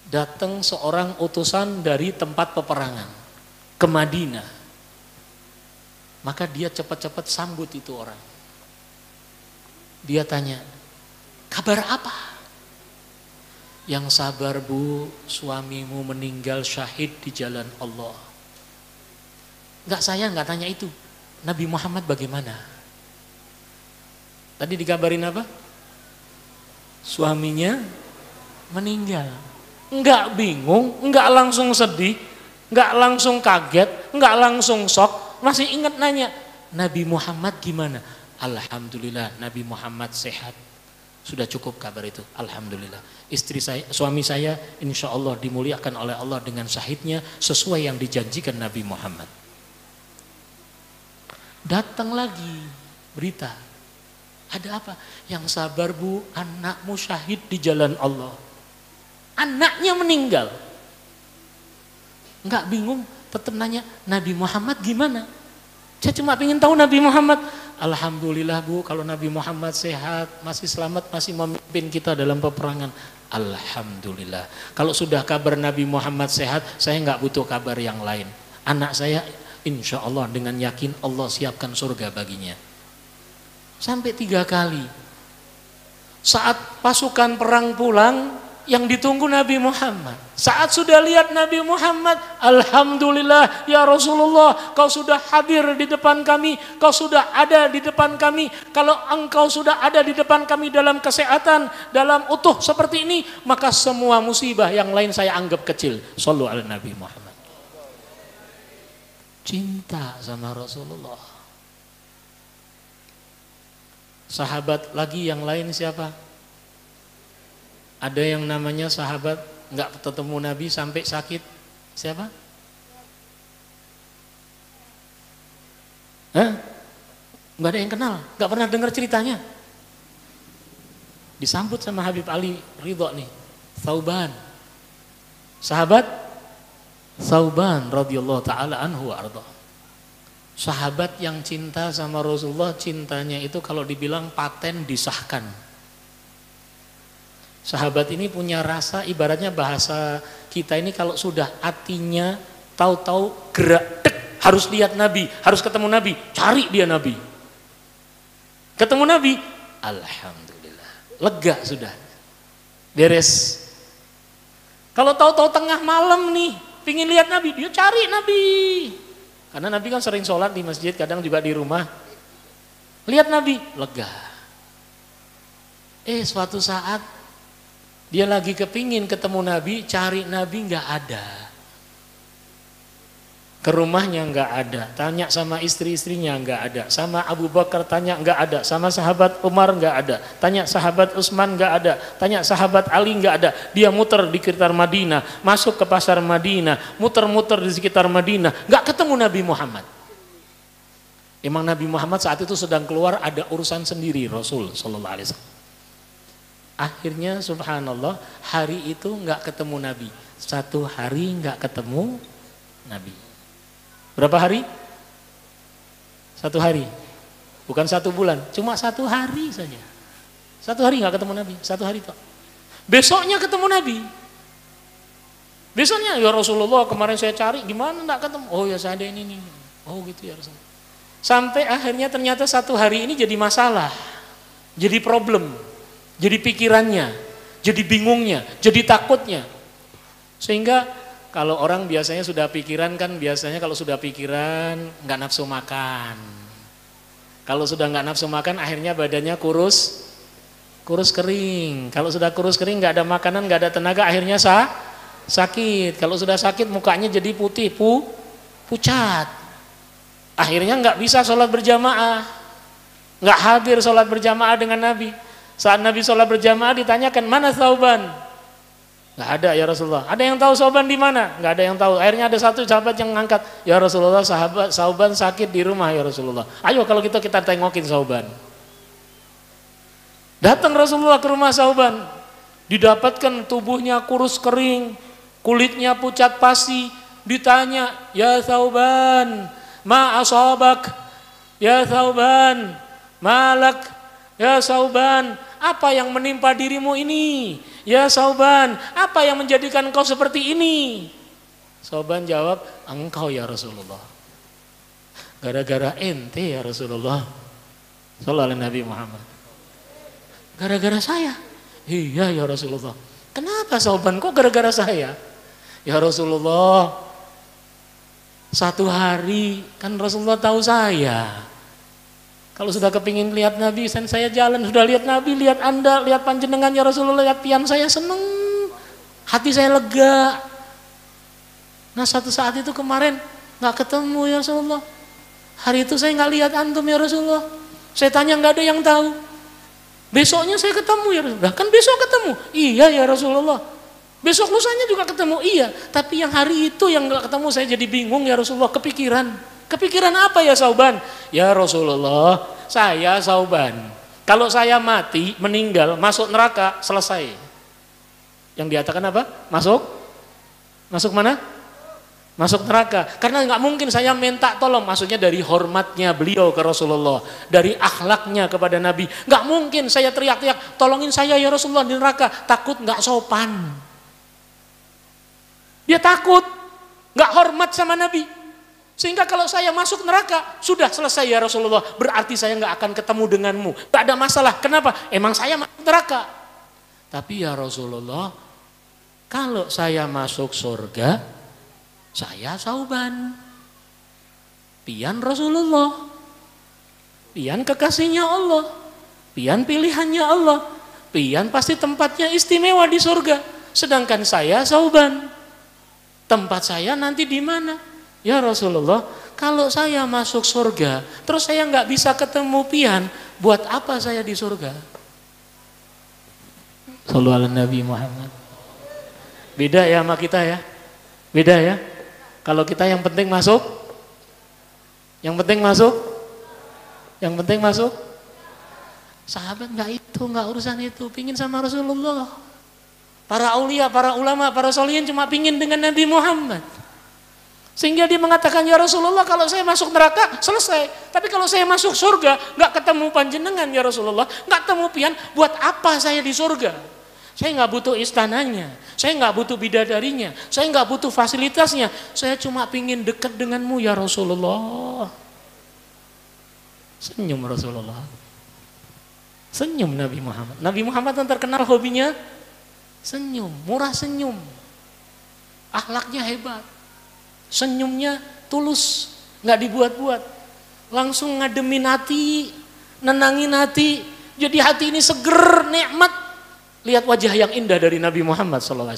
Datang seorang utusan dari tempat peperangan ke Madinah. Maka dia cepat-cepat sambut itu orang. Dia tanya, kabar apa? Yang sabar Bu, suamimu meninggal syahid di jalan Allah. Enggak, saya enggak tanya itu. Nabi Muhammad bagaimana? Tadi dikabarin apa? Suaminya meninggal. Enggak bingung, enggak langsung sedih, enggak langsung kaget, enggak langsung shock. Masih ingat nanya, Nabi Muhammad gimana? Alhamdulillah Nabi Muhammad sehat. Sudah cukup kabar itu. Alhamdulillah. Suami saya insya Allah dimuliakan oleh Allah dengan syahidnya sesuai yang dijanjikan Nabi Muhammad. Datang lagi berita. Ada apa? Yang sabar bu, anakmu syahid di jalan Allah. Anaknya meninggal. Enggak bingung, tetap nanya Nabi Muhammad gimana? Saya cuma ingin tahu Nabi Muhammad. Alhamdulillah bu, kalau Nabi Muhammad sehat, masih selamat, masih memimpin kita dalam peperangan. Alhamdulillah. Kalau sudah kabar Nabi Muhammad sehat, saya nggak butuh kabar yang lain. Anak saya insya Allah dengan yakin Allah siapkan surga baginya. Sampai 3 kali. Saat pasukan perang pulang, yang ditunggu Nabi Muhammad. Saat sudah lihat Nabi Muhammad, alhamdulillah ya Rasulullah, kau sudah hadir di depan kami, kau sudah ada di depan kami. Kalau engkau sudah ada di depan kami dalam kesehatan, dalam utuh seperti ini, maka semua musibah yang lain saya anggap kecil. Shallu ala Nabi Muhammad. Cinta sama Rasulullah. Sahabat lagi yang lain siapa? Ada yang namanya sahabat nggak ketemu Nabi sampai sakit. Siapa? Hah? Nggak ada yang kenal, nggak pernah dengar ceritanya. Disambut sama Habib Ali Ridho nih, Thauban. Sahabat Thauban radhiyallahu taala anhu arda. Sahabat yang cinta sama Rasulullah, cintanya itu kalau dibilang paten disahkan. Sahabat ini punya rasa, ibaratnya bahasa kita ini kalau sudah hatinya tahu-tahu gerak, harus lihat Nabi, harus ketemu Nabi, cari dia Nabi. Ketemu Nabi, alhamdulillah, lega sudah, beres. Kalau tahu-tahu tengah malam nih, pingin lihat Nabi, dia cari Nabi. Karena Nabi kan sering sholat di masjid, kadang juga di rumah. Lihat Nabi, lega. Suatu saat dia lagi kepingin ketemu Nabi, cari Nabi nggak ada. Ke rumahnya nggak ada, tanya sama istri-istrinya nggak ada, sama Abu Bakar tanya nggak ada, sama sahabat Umar nggak ada, tanya sahabat Utsman nggak ada, tanya sahabat Ali nggak ada. Dia muter di sekitar Madinah, masuk ke pasar Madinah, muter-muter di sekitar Madinah, nggak ketemu Nabi Muhammad. Emang Nabi Muhammad saat itu sedang keluar, ada urusan sendiri Rasul Sallallahu Alaihi Wasallam. Akhirnya subhanallah, hari itu nggak ketemu Nabi. 1 hari nggak ketemu Nabi. Berapa hari? 1 hari. Bukan 1 bulan, cuma 1 hari saja. 1 hari nggak ketemu Nabi, 1 hari Pak. Besoknya ketemu Nabi. Besoknya, ya Rasulullah kemarin saya cari, gimana nggak ketemu? Oh ya saya ada ini. Oh gitu ya Rasulullah. Sampai akhirnya ternyata 1 hari ini jadi masalah, jadi problem. Jadi pikirannya, jadi bingungnya, jadi takutnya. Sehingga kalau orang biasanya sudah pikiran kan, biasanya kalau sudah pikiran nggak nafsu makan. Kalau sudah nggak nafsu makan akhirnya badannya kurus kering. Kalau sudah kurus kering nggak ada makanan, nggak ada tenaga, akhirnya sakit. Kalau sudah sakit mukanya jadi putih, pucat. Akhirnya nggak bisa sholat berjamaah, nggak hadir sholat berjamaah dengan Nabi. Saat Nabi sholat berjamaah ditanyakan, mana Thauban? Nggak ada ya Rasulullah. Ada yang tahu Thauban di mana? Nggak ada yang tahu. Akhirnya ada satu sahabat yang ngangkat, ya Rasulullah, sahabat Thauban sakit di rumah ya Rasulullah. Ayo kalau gitu kita tengokin Thauban. Datang Rasulullah ke rumah Thauban, didapatkan tubuhnya kurus kering, kulitnya pucat pasi. Ditanya, ya Thauban, ma asabak? Ya Thauban, malak? Ya Thauban, apa yang menimpa dirimu ini? Ya Thauban, apa yang menjadikan kau seperti ini? Thauban jawab, engkau ya Rasulullah. Gara-gara ente ya Rasulullah. Sallallahu alaihi Nabi Muhammad. Gara-gara saya? Iya ya Rasulullah. Kenapa Thauban, kok gara-gara saya? Ya Rasulullah, 1 hari kan Rasulullah tahu saya. Kalau sudah kepingin lihat Nabi, saya jalan, sudah lihat Nabi, lihat Anda, lihat panjenengan ya Rasulullah, lihat pian saya seneng, hati saya lega. Nah 1 saat itu kemarin nggak ketemu ya Rasulullah. Hari itu saya nggak lihat antum ya Rasulullah. Saya tanya nggak ada yang tahu. Besoknya saya ketemu ya Rasulullah. Kan besok ketemu. Iya ya Rasulullah. Besok lusanya juga ketemu. Iya. Tapi yang hari itu yang nggak ketemu saya jadi bingung ya Rasulullah. Kepikiran. Kepikiran apa ya Sauban? Ya Rasulullah, saya Sauban. Kalau saya mati, meninggal, masuk neraka, selesai. Yang diatakan apa? Masuk? Masuk mana? Masuk neraka. Karena nggak mungkin saya minta tolong, maksudnya dari hormatnya beliau ke Rasulullah, dari akhlaknya kepada Nabi. Nggak mungkin saya teriak-teriak, tolongin saya ya Rasulullah di neraka. Takut nggak sopan. Dia takut, nggak hormat sama Nabi. Sehingga kalau saya masuk neraka, sudah selesai ya Rasulullah. Berarti saya nggak akan ketemu denganmu. Nggak ada masalah. Kenapa? Emang saya masuk neraka. Tapi ya Rasulullah, kalau saya masuk surga, saya Sauban, pian Rasulullah, pian kekasihnya Allah, pian pilihannya Allah, pian pasti tempatnya istimewa di surga. Sedangkan saya Sauban, tempat saya nanti di mana? Ya Rasulullah, kalau saya masuk surga, terus saya nggak bisa ketemu pian, buat apa saya di surga? Shallallahu ala Nabi Muhammad. Beda ya sama kita ya, beda ya. Kalau kita yang penting masuk, yang penting masuk, yang penting masuk. Sahabat nggak itu, nggak urusan itu, pingin sama Rasulullah. Para aulia, para ulama, para solihin cuma pingin dengan Nabi Muhammad. Sehingga dia mengatakan ya Rasulullah, kalau saya masuk neraka selesai. Tapi kalau saya masuk surga, nggak ketemu panjenengan ya Rasulullah, nggak ketemu pian, buat apa saya di surga? Saya nggak butuh istananya, saya nggak butuh bidadarinya, saya nggak butuh fasilitasnya. Saya cuma pingin dekat denganmu ya Rasulullah. Senyum Rasulullah, senyum Nabi Muhammad. Nabi Muhammad yang terkenal hobinya senyum, murah senyum, akhlaknya hebat, senyumnya tulus, nggak dibuat-buat, langsung ngademin hati, nenangin hati. Jadi hati ini seger, nikmat. Lihat wajah yang indah dari Nabi Muhammad SAW,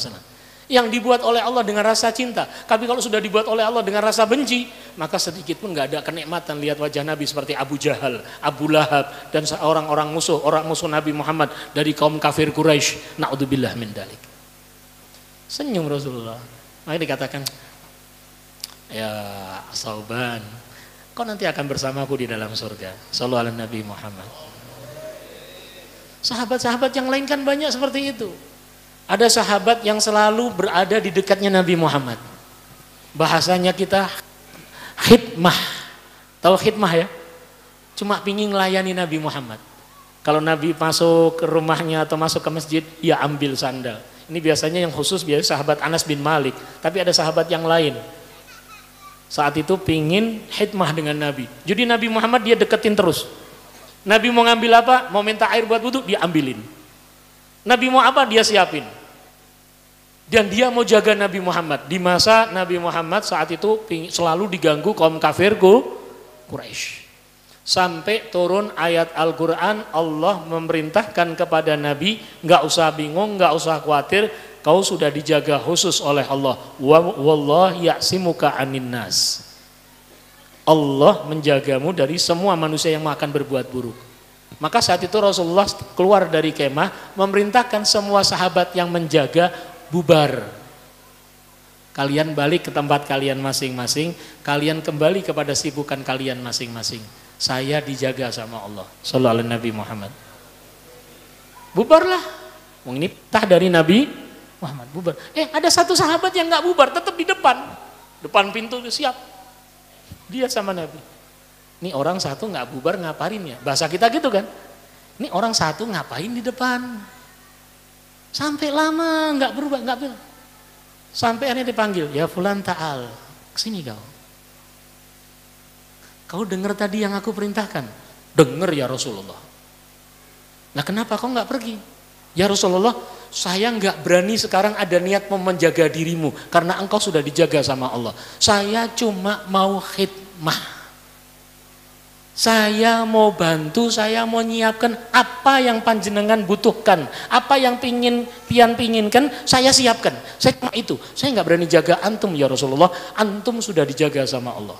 yang dibuat oleh Allah dengan rasa cinta. Tapi kalau sudah dibuat oleh Allah dengan rasa benci, maka sedikit pun nggak ada kenikmatan. Lihat wajah Nabi seperti Abu Jahal, Abu Lahab, dan orang musuh Nabi Muhammad dari kaum kafir Quraisy. Na'udzubillah min dalik. Senyum Rasulullah. Makanya dikatakan, ya Sauban, kau nanti akan bersamaku di dalam surga. Shallallahu ala Nabi Muhammad. Sahabat-sahabat yang lain kan banyak seperti itu. Ada sahabat yang selalu berada di dekatnya Nabi Muhammad. Bahasanya kita khidmah. Tahu khidmah ya? Cuma pingin layani Nabi Muhammad. Kalau Nabi masuk ke rumahnya atau masuk ke masjid, dia ambil sandal. Ini biasanya yang khusus biasa sahabat Anas bin Malik. Tapi ada sahabat yang lain. Saat itu pingin khidmah dengan Nabi. Jadi Nabi Muhammad dia deketin terus. Nabi mau ngambil apa? Mau minta air buat wudhu, dia ambilin. Nabi mau apa? Dia siapin. Dan dia mau jaga Nabi Muhammad. Di masa Nabi Muhammad saat itu selalu diganggu kaum kafir Quraisy. Sampai turun ayat Al-Quran, Allah memerintahkan kepada Nabi, nggak usah bingung, nggak usah khawatir, kau sudah dijaga khusus oleh Allah. Wallahi ya'simuka anin nas. Allah menjagamu dari semua manusia yang akan berbuat buruk. Maka saat itu Rasulullah keluar dari kemah, memerintahkan semua sahabat yang menjaga bubar. Kalian balik ke tempat kalian masing-masing, kalian kembali kepada sibukan kalian masing-masing. Saya dijaga sama Allah. Sallallahu alaihi Nabi Muhammad. Bubarlah. Ini perintah dari Nabi Muhammad, bubar. Ada satu sahabat yang nggak bubar, tetap di depan pintu siap. Dia sama Nabi. Ini orang satu nggak bubar ngapain ya? Bahasa kita gitu kan? Ini orang satu ngapain di depan? Sampai lama nggak berubah, nggak bilang. Sampai akhirnya dipanggil, ya fulan ta'al, kesini kau. Kau dengar tadi yang aku perintahkan? Dengar ya Rasulullah. Nah kenapa kau nggak pergi? Ya Rasulullah, saya nggak berani sekarang ada niat mau menjaga dirimu karena engkau sudah dijaga sama Allah. Saya cuma mau khidmah. Saya mau bantu, saya mau nyiapkan apa yang panjenengan butuhkan, apa yang pian pinginkan, saya siapkan. Saya cuma itu. Saya nggak berani jaga antum ya Rasulullah. Antum sudah dijaga sama Allah.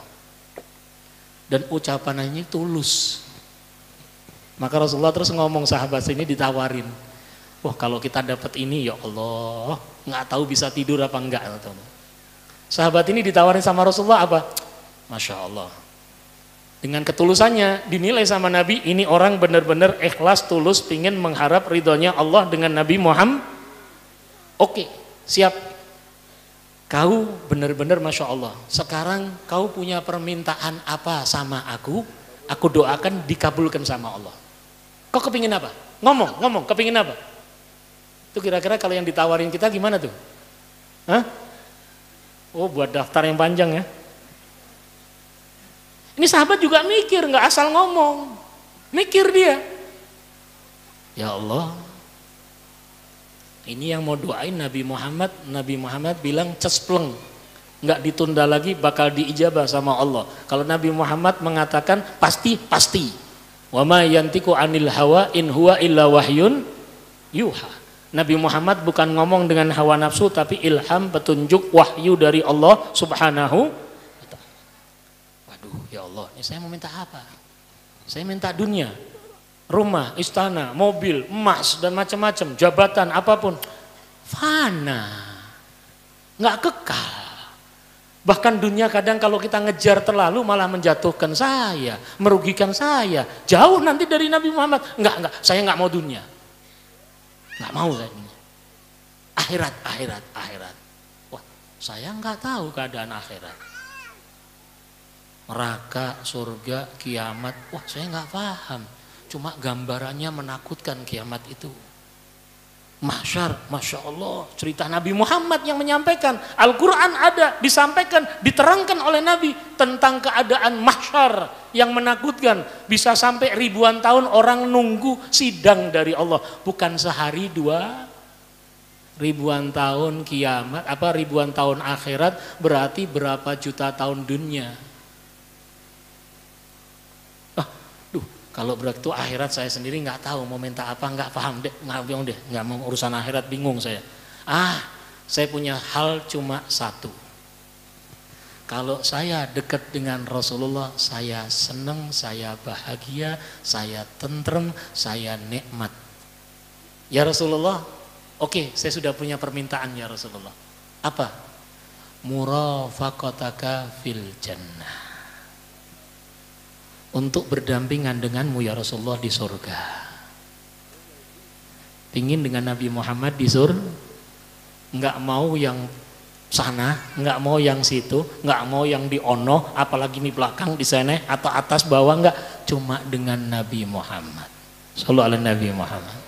dan ucapannya tulus. Maka Rasulullah terus ngomong, sahabat ini ditawarin, wah kalau kita dapat ini ya Allah, nggak tahu bisa tidur apa enggak. Sahabat ini ditawarin sama Rasulullah apa? Masya Allah. Dengan ketulusannya dinilai sama Nabi, ini orang benar-benar ikhlas, tulus, pingin mengharap ridhonya Allah dengan Nabi Muhammad. Oke, siap. Kau benar-benar Masya Allah, sekarang kau punya permintaan apa sama aku doakan dikabulkan sama Allah. Kau kepingin apa? Ngomong, kepingin apa? Itu kira-kira kalau yang ditawarin kita gimana tuh? Hah? Oh, buat daftar yang panjang ya. Ini sahabat juga mikir, nggak asal ngomong. Mikir dia. Ya Allah, ini yang mau doain Nabi Muhammad bilang cespleng, nggak ditunda lagi, bakal diijabah sama Allah. Kalau Nabi Muhammad mengatakan pasti. Wa ma yantiqu anil hawa in huwa illa wahyun yuha. Nabi Muhammad bukan ngomong dengan hawa nafsu, tapi ilham, petunjuk, wahyu dari Allah Subhanahu wa ta'ala. Waduh, ya Allah, ini saya mau minta apa? Saya minta dunia, rumah, istana, mobil, emas, dan macam-macam, jabatan, apapun. Fana, nggak kekal. Bahkan dunia kadang kalau kita ngejar terlalu malah menjatuhkan saya, merugikan saya. Jauh nanti dari Nabi Muhammad. Enggak, saya nggak mau dunia. Nggak mau saya dunia. Akhirat. Wah, saya nggak tahu keadaan akhirat. Neraka, surga, kiamat. Wah, saya nggak paham. Cuma gambarannya menakutkan kiamat itu. Mahsyar, Masya Allah, cerita Nabi Muhammad yang menyampaikan. Al-Quran ada, disampaikan, diterangkan oleh Nabi tentang keadaan mahsyar yang menakutkan. Bisa sampai ribuan tahun orang nunggu sidang dari Allah. Bukan sehari dua, ribuan tahun kiamat, ribuan tahun akhirat, berarti berapa juta tahun dunia. Kalau begitu akhirat saya sendiri nggak tahu mau minta apa, nggak paham deh, nggak mau urusan akhirat, bingung saya. Saya punya hal cuma satu. Kalau saya dekat dengan Rasulullah, saya senang, saya bahagia, saya tentrem, saya nikmat. Ya Rasulullah, oke, saya sudah punya permintaan ya Rasulullah. Apa? Murafaqataka fil jannah. Untuk berdampingan denganmu ya Rasulullah di surga. Pingin dengan Nabi Muhammad di surga, nggak mau yang sana, nggak mau yang situ, nggak mau yang di ono, apalagi di belakang, di sana atau atas bawah, nggak, cuma dengan Nabi Muhammad. Sallallahu alaihi Nabi Muhammad.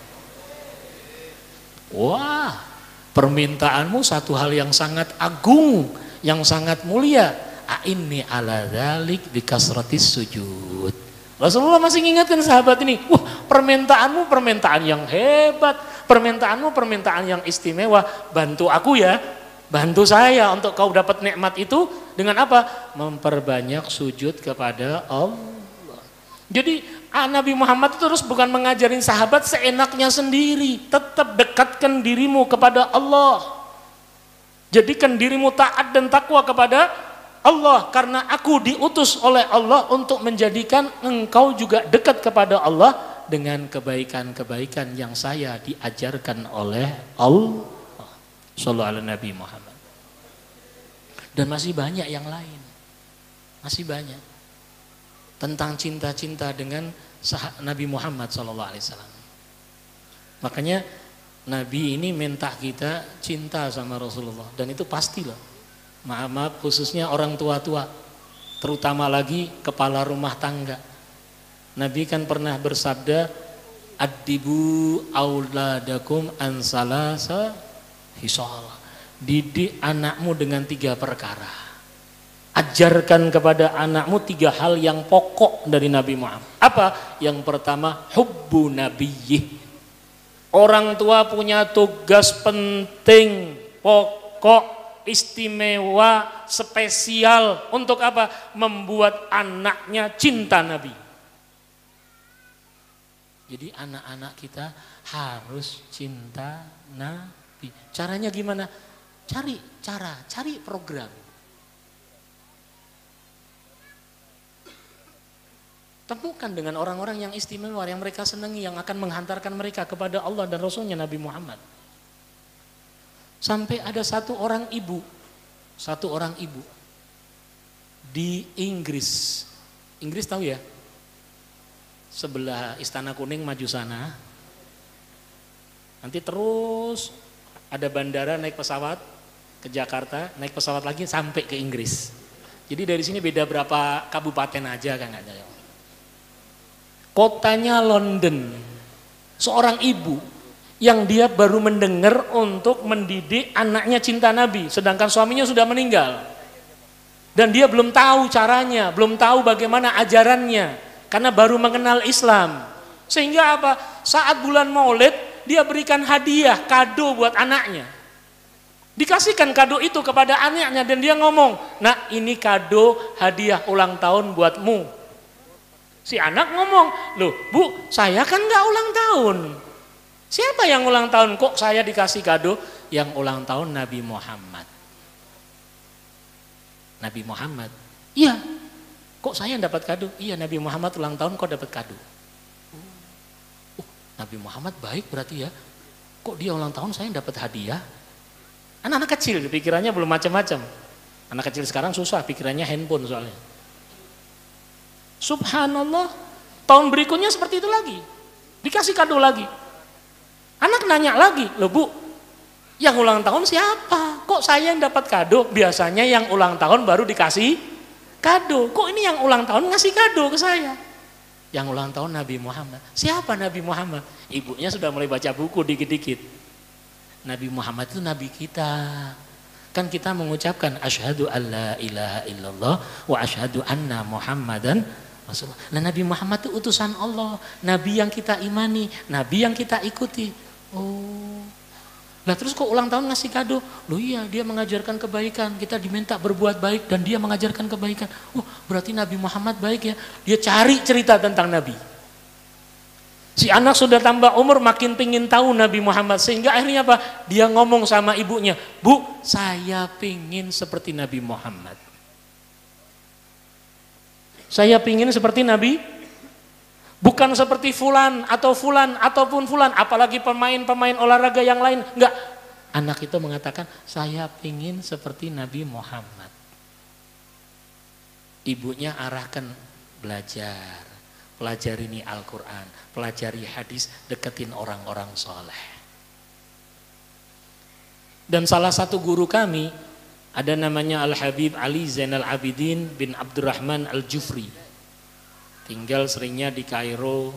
Wah, permintaanmu satu hal yang sangat agung, yang sangat mulia. Inni ala dzalik bikasratis sujud. Rasulullah masih mengingatkan sahabat ini, wah, permintaanmu permintaan yang hebat, permintaanmu permintaan yang istimewa. Bantu aku ya, bantu saya untuk kau dapat nikmat itu dengan apa? Memperbanyak sujud kepada Allah. Jadi Nabi Muhammad itu terus bukan mengajarin sahabat seenaknya sendiri, tetap dekatkan dirimu kepada Allah. Jadikan dirimu taat dan takwa kepada Allah, karena aku diutus oleh Allah untuk menjadikan engkau juga dekat kepada Allah dengan kebaikan-kebaikan yang saya diajarkan oleh Allah. Sallallahu alaihi Nabi Muhammad. Dan masih banyak yang lain. Masih banyak. Tentang cinta-cinta dengan Nabi Muhammad sallallahu alaihi wasallam. Makanya Nabi ini minta kita cinta sama Rasulullah, dan itu pastilah. Maaf, khususnya orang tua-tua, terutama lagi kepala rumah tangga. Nabi kan pernah bersabda, addibu auladakum an salasa hisal. Didik anakmu dengan 3 perkara. Ajarkan kepada anakmu 3 hal yang pokok dari Nabi Muhammad. Apa? Yang pertama, hubbu nabiyyih. Orang tua punya tugas penting, pokok, istimewa, spesial untuk apa? Membuat anaknya cinta Nabi. Jadi anak-anak kita harus cinta Nabi. Caranya gimana? Cari cara, cari program. Temukan dengan orang-orang yang istimewa, yang mereka senangi, yang akan menghantarkan mereka kepada Allah dan Rasulnya Nabi Muhammad. Sampai ada satu orang ibu di Inggris. Inggris tahu ya? Sebelah Istana Kuning maju sana. Nanti terus ada bandara, naik pesawat ke Jakarta, naik pesawat lagi sampai ke Inggris. Jadi dari sini beda berapa kabupaten aja kan nggak ada. Kotanya London, seorang ibu yang dia baru mendengar untuk mendidik anaknya cinta Nabi, sedangkan suaminya sudah meninggal. Dan dia belum tahu caranya, belum tahu bagaimana ajarannya, karena baru mengenal Islam. Sehingga apa? Saat bulan Maulid, dia berikan hadiah, kado buat anaknya. Dikasihkan kado itu kepada anaknya dan dia ngomong, "Nak, ini kado hadiah ulang tahun buatmu." Si anak ngomong, "Loh Bu, saya kan nggak ulang tahun." "Siapa yang ulang tahun? Kok saya dikasih kado?" "Yang ulang tahun Nabi Muhammad." "Nabi Muhammad?" "Iya." "Kok saya yang dapat kado?" "Iya, Nabi Muhammad ulang tahun kok dapat kado." Nabi Muhammad baik berarti ya. Kok dia ulang tahun saya dapat hadiah? Anak-anak kecil pikirannya belum macam-macam. Anak kecil sekarang susah, pikirannya handphone soalnya. Subhanallah, tahun berikutnya seperti itu lagi. Dikasih kado lagi. Anak nanya lagi, "Loh Bu, yang ulang tahun siapa? Kok saya yang dapat kado? Biasanya yang ulang tahun baru dikasih kado. Kok ini yang ulang tahun ngasih kado ke saya?" "Yang ulang tahun Nabi Muhammad." "Siapa Nabi Muhammad?" Ibunya sudah mulai baca buku dikit-dikit. Nabi Muhammad itu Nabi kita. Kan kita mengucapkan asyhadu alla ilaha illallah wa asyhadu anna Muhammadan Rasulullah. Nah, Nabi Muhammad itu utusan Allah, Nabi yang kita imani, Nabi yang kita ikuti. Oh, nah terus kok ulang tahun ngasih kado? Loh iya, dia mengajarkan kebaikan, kita diminta berbuat baik dan dia mengajarkan kebaikan. Oh, berarti Nabi Muhammad baik ya. Dia cari cerita tentang Nabi. Si anak sudah tambah umur, makin pingin tahu Nabi Muhammad, sehingga akhirnya apa? Dia ngomong sama ibunya, "Bu, saya pingin seperti Nabi Muhammad. Saya pingin seperti Nabi, bukan seperti fulan ataupun fulan, apalagi pemain-pemain olahraga yang lain." Enggak. Anak itu mengatakan, "Saya pingin seperti Nabi Muhammad." Ibunya arahkan, "Belajar, pelajari ini Al-Quran, pelajari hadis, deketin orang-orang soleh." Dan salah satu guru kami, ada namanya Al-Habib Ali Zainal Abidin bin Abdurrahman Al-Jufri. Tinggal seringnya di Kairo,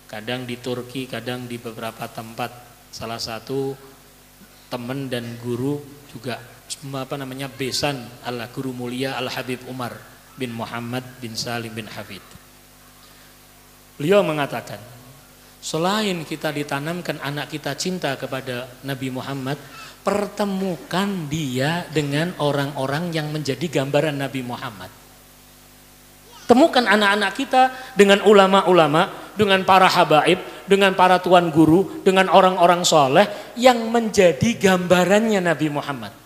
kadang di Turki, kadang di beberapa tempat. Salah satu teman dan guru juga besan Guru mulia Al-Habib Umar bin Muhammad bin Salim bin Hafid. Beliau mengatakan, selain kita ditanamkan anak kita cinta kepada Nabi Muhammad, pertemukan dia dengan orang-orang yang menjadi gambaran Nabi Muhammad. Temukan anak-anak kita dengan ulama-ulama, dengan para habaib, dengan para tuan guru, dengan orang-orang soleh yang menjadi gambarannya Nabi Muhammad.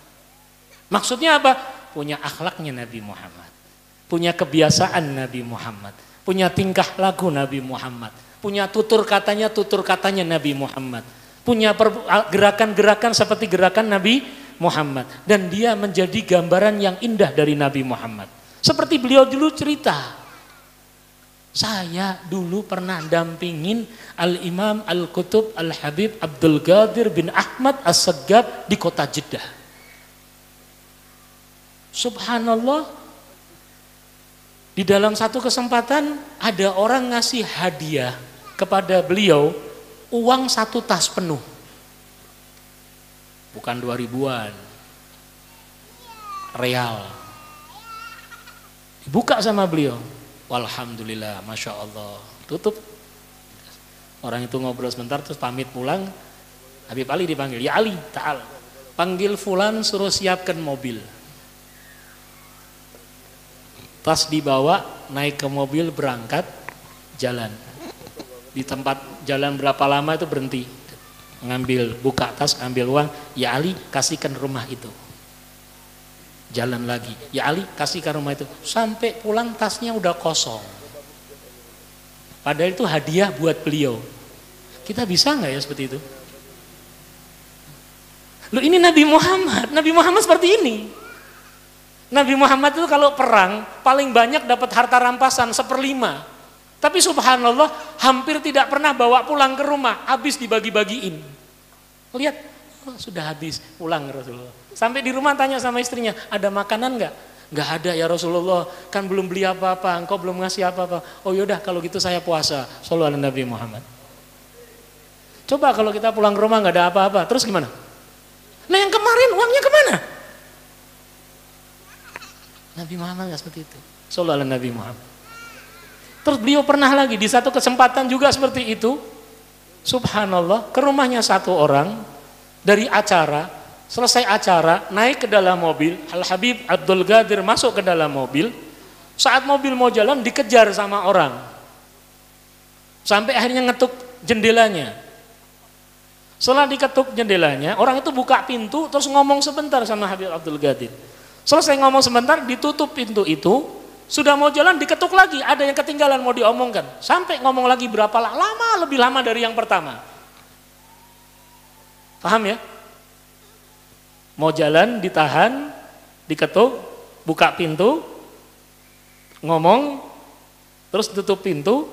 Maksudnya apa? Punya akhlaknya Nabi Muhammad, punya kebiasaan Nabi Muhammad, punya tingkah laku Nabi Muhammad, punya tutur katanya Nabi Muhammad, punya gerakan-gerakan seperti gerakan Nabi Muhammad, dan dia menjadi gambaran yang indah dari Nabi Muhammad. Seperti beliau dulu cerita, saya dulu pernah dampingin Al-Imam Al-Qutub Al-Habib Abdul Qadir bin Ahmad As-Saggab di kota Jeddah. Subhanallah, di dalam satu kesempatan ada orang ngasih hadiah kepada beliau uang 1 tas penuh, bukan 2000-an real. Dibuka sama beliau, walhamdulillah, masya Allah, tutup. Orang itu ngobrol sebentar terus pamit pulang. Habib Ali dipanggil, "Ya Ali, ta'al, panggil fulan, suruh siapkan mobil." Tas dibawa, naik ke mobil, berangkat, jalan. Di tempat jalan berapa lama itu berhenti, ngambil, buka tas, ambil uang. "Ya Ali, kasihkan rumah itu." Jalan lagi, "Ya Ali, kasihkan rumah itu." Sampai pulang tasnya udah kosong. Padahal itu hadiah buat beliau. Kita bisa nggak ya seperti itu? Loh, ini Nabi Muhammad seperti ini. Nabi Muhammad itu kalau perang paling banyak dapat harta rampasan 1/5. Tapi subhanallah hampir tidak pernah bawa pulang ke rumah, habis dibagi-bagiin. Lihat, oh, sudah habis, pulang Rasulullah. Sampai di rumah tanya sama istrinya, ada makanan nggak? Nggak ada ya Rasulullah, kan belum beli apa-apa, engkau belum ngasih apa-apa. Oh yaudah kalau gitu saya puasa. Shallallahu alaihi Nabi Muhammad. Coba kalau kita pulang ke rumah nggak ada apa-apa, terus gimana? Nah yang kemarin uangnya kemana? Nabi Muhammad nggak seperti itu. Shallallahu alaihi Nabi Muhammad. Terus beliau pernah lagi di satu kesempatan juga seperti itu. Subhanallah, ke rumahnya satu orang dari acara, selesai acara naik ke dalam mobil, Al Habib Abdul Qadir masuk ke dalam mobil. Saat mobil mau jalan dikejar sama orang. Sampai akhirnya ngetuk jendelanya. Setelah diketuk jendelanya, orang itu buka pintu terus ngomong sebentar sama Habib Abdul Qadir. Selesai ngomong sebentar, ditutup pintu itu. Sudah mau jalan diketuk lagi, ada yang ketinggalan mau diomongkan. Sampai ngomong lagi berapa lama, lebih lama dari yang pertama. Paham ya? Mau jalan ditahan, diketuk, buka pintu, ngomong, terus tutup pintu,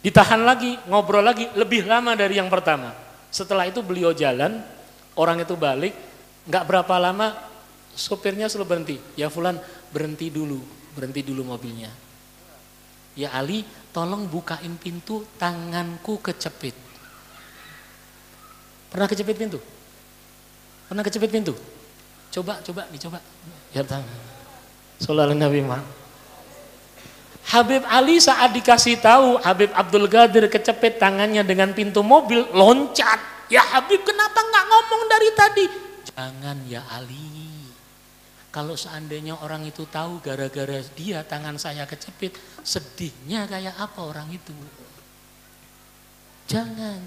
ditahan lagi, ngobrol lagi, lebih lama dari yang pertama. Setelah itu beliau jalan, orang itu balik, nggak berapa lama, sopirnya selalu berhenti. Ya Fulan, berhenti dulu mobilnya. Ya Ali, tolong bukain pintu, tanganku kecepit. Pernah kecepit pintu? Pernah kecepit pintu? Coba, dicoba. Ya tangan. Sallallahu Nabi Muhammad. Habib Ali saat dikasih tahu Habib Abdul Qadir kecepit tangannya dengan pintu mobil, loncat. Ya Habib, kenapa nggak ngomong dari tadi? Jangan ya Ali. Kalau seandainya orang itu tahu gara-gara dia tangan saya kecepit, sedihnya kayak apa orang itu? Jangan.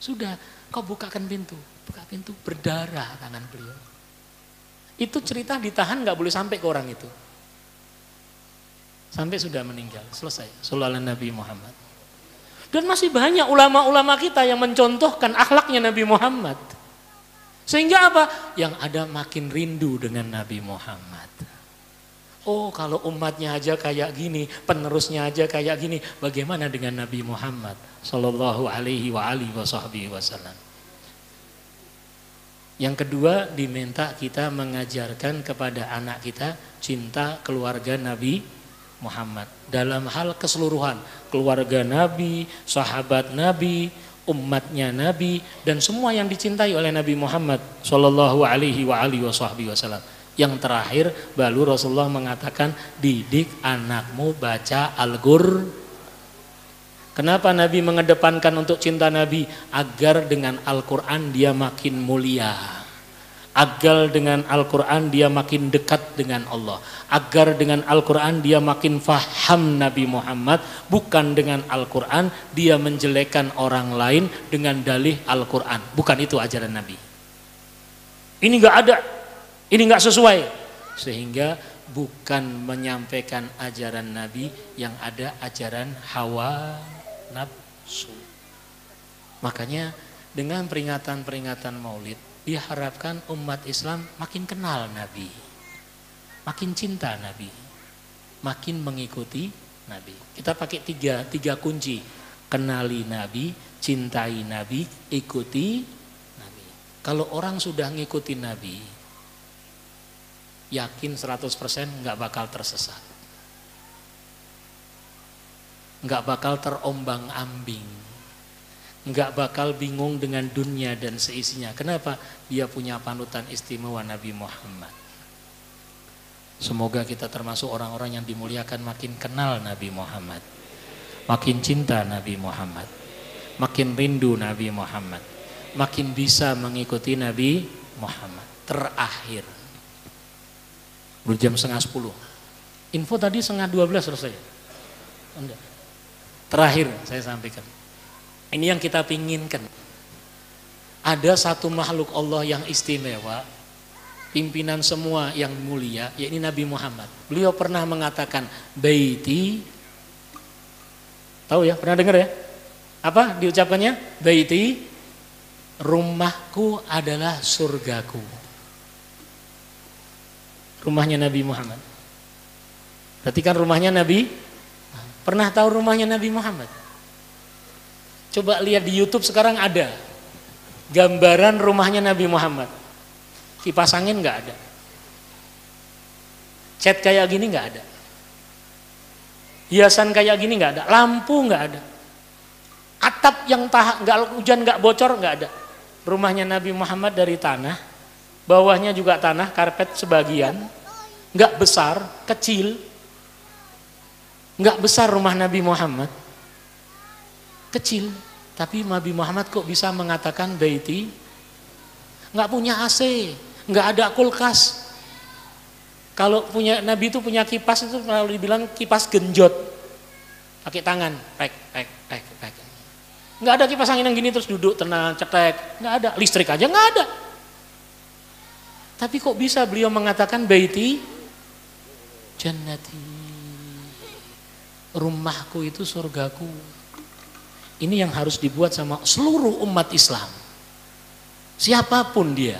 Sudah, kau bukakan pintu. Buka pintu, berdarah tangan beliau. Itu cerita ditahan nggak boleh sampai ke orang itu. Sampai sudah meninggal, selesai. Sallallahu alaihi Nabi Muhammad. Dan masih banyak ulama-ulama kita yang mencontohkan akhlaknya Nabi Muhammad. Sehingga apa? Yang ada makin rindu dengan Nabi Muhammad. Oh kalau umatnya aja kayak gini, penerusnya aja kayak gini, bagaimana dengan Nabi Muhammad Sallallahu alaihi wasallam. Yang kedua, diminta kita mengajarkan kepada anak kita cinta keluarga Nabi Muhammad. Dalam hal keseluruhan, keluarga Nabi, sahabat Nabi, umatnya Nabi, dan semua yang dicintai oleh Nabi Muhammad Sallallahu alaihi wasallam. Yang terakhir, baru Rasulullah mengatakan, didik anakmu baca Al-Qur'an. Kenapa Nabi mengedepankan untuk cinta Nabi? Agar dengan Al-Quran dia makin mulia. Agar dengan Al-Quran dia makin dekat dengan Allah. Agar dengan Al-Quran dia makin faham Nabi Muhammad. Bukan dengan Al-Quran dia menjelekkan orang lain dengan dalih Al-Quran. Bukan itu ajaran Nabi. Ini enggak ada. Ini enggak sesuai. Sehingga bukan menyampaikan ajaran Nabi, yang ada ajaran hawa nafsu. Makanya dengan peringatan-peringatan Maulid diharapkan umat Islam makin kenal Nabi, makin cinta Nabi, makin mengikuti Nabi. Kita pakai tiga kunci: kenali Nabi, cintai Nabi, ikuti Nabi. Kalau orang sudah ngikuti Nabi, yakin 100% nggak bakal tersesat, nggak bakal terombang-ambing, nggak bakal bingung dengan dunia dan seisinya. Kenapa? Dia punya panutan istimewa Nabi Muhammad. Semoga kita termasuk orang-orang yang dimuliakan, makin kenal Nabi Muhammad, makin cinta Nabi Muhammad, makin rindu Nabi Muhammad, makin bisa mengikuti Nabi Muhammad. Terakhir, jam 11:30. Info tadi 11:30 selesai. Enggak. Terakhir saya sampaikan, ini yang kita pinginkan. Ada satu makhluk Allah yang istimewa, pimpinan semua yang mulia, yaitu Nabi Muhammad. Beliau pernah mengatakan, baiti Tahu ya, pernah dengar ya? Apa diucapkannya? Baiti, rumahku adalah surgaku. Rumahnya Nabi Muhammad. Berarti kan rumahnya Nabi. Pernah tahu rumahnya Nabi Muhammad? Coba lihat di YouTube sekarang ada gambaran rumahnya Nabi Muhammad. Kipas angin nggak ada. Cat kayak gini nggak ada. Hiasan kayak gini nggak ada. Lampu nggak ada. Atap yang nggak hujan nggak bocor nggak ada. Rumahnya Nabi Muhammad dari tanah, bawahnya juga tanah, karpet sebagian, nggak besar, kecil, nggak besar rumah Nabi Muhammad, kecil. Tapi Nabi Muhammad kok bisa mengatakan baiti, nggak punya AC, nggak ada kulkas. Kalau punya Nabi itu punya kipas itu selalu dibilang kipas genjot, pakai tangan, pek. Nggak ada kipas angin yang gini terus duduk tenang, cetek, nggak ada. Listrik aja nggak ada. Tapi kok bisa beliau mengatakan baiti jannati, rumahku itu surgaku. Ini yang harus dibuat sama seluruh umat Islam. Siapapun dia,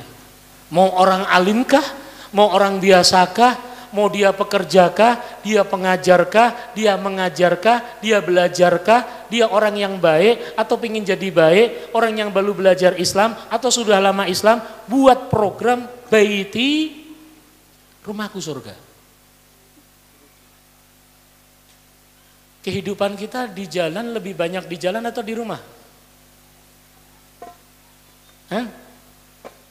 mau orang alimkah, mau orang biasakah, mau dia pekerjakah, dia pengajarkah, dia mengajarkah, dia belajarkah, dia orang yang baik atau ingin jadi baik, orang yang baru belajar Islam atau sudah lama Islam, buat program baiti, rumahku surga. Kehidupan kita di jalan lebih banyak di jalan atau di rumah? Hah?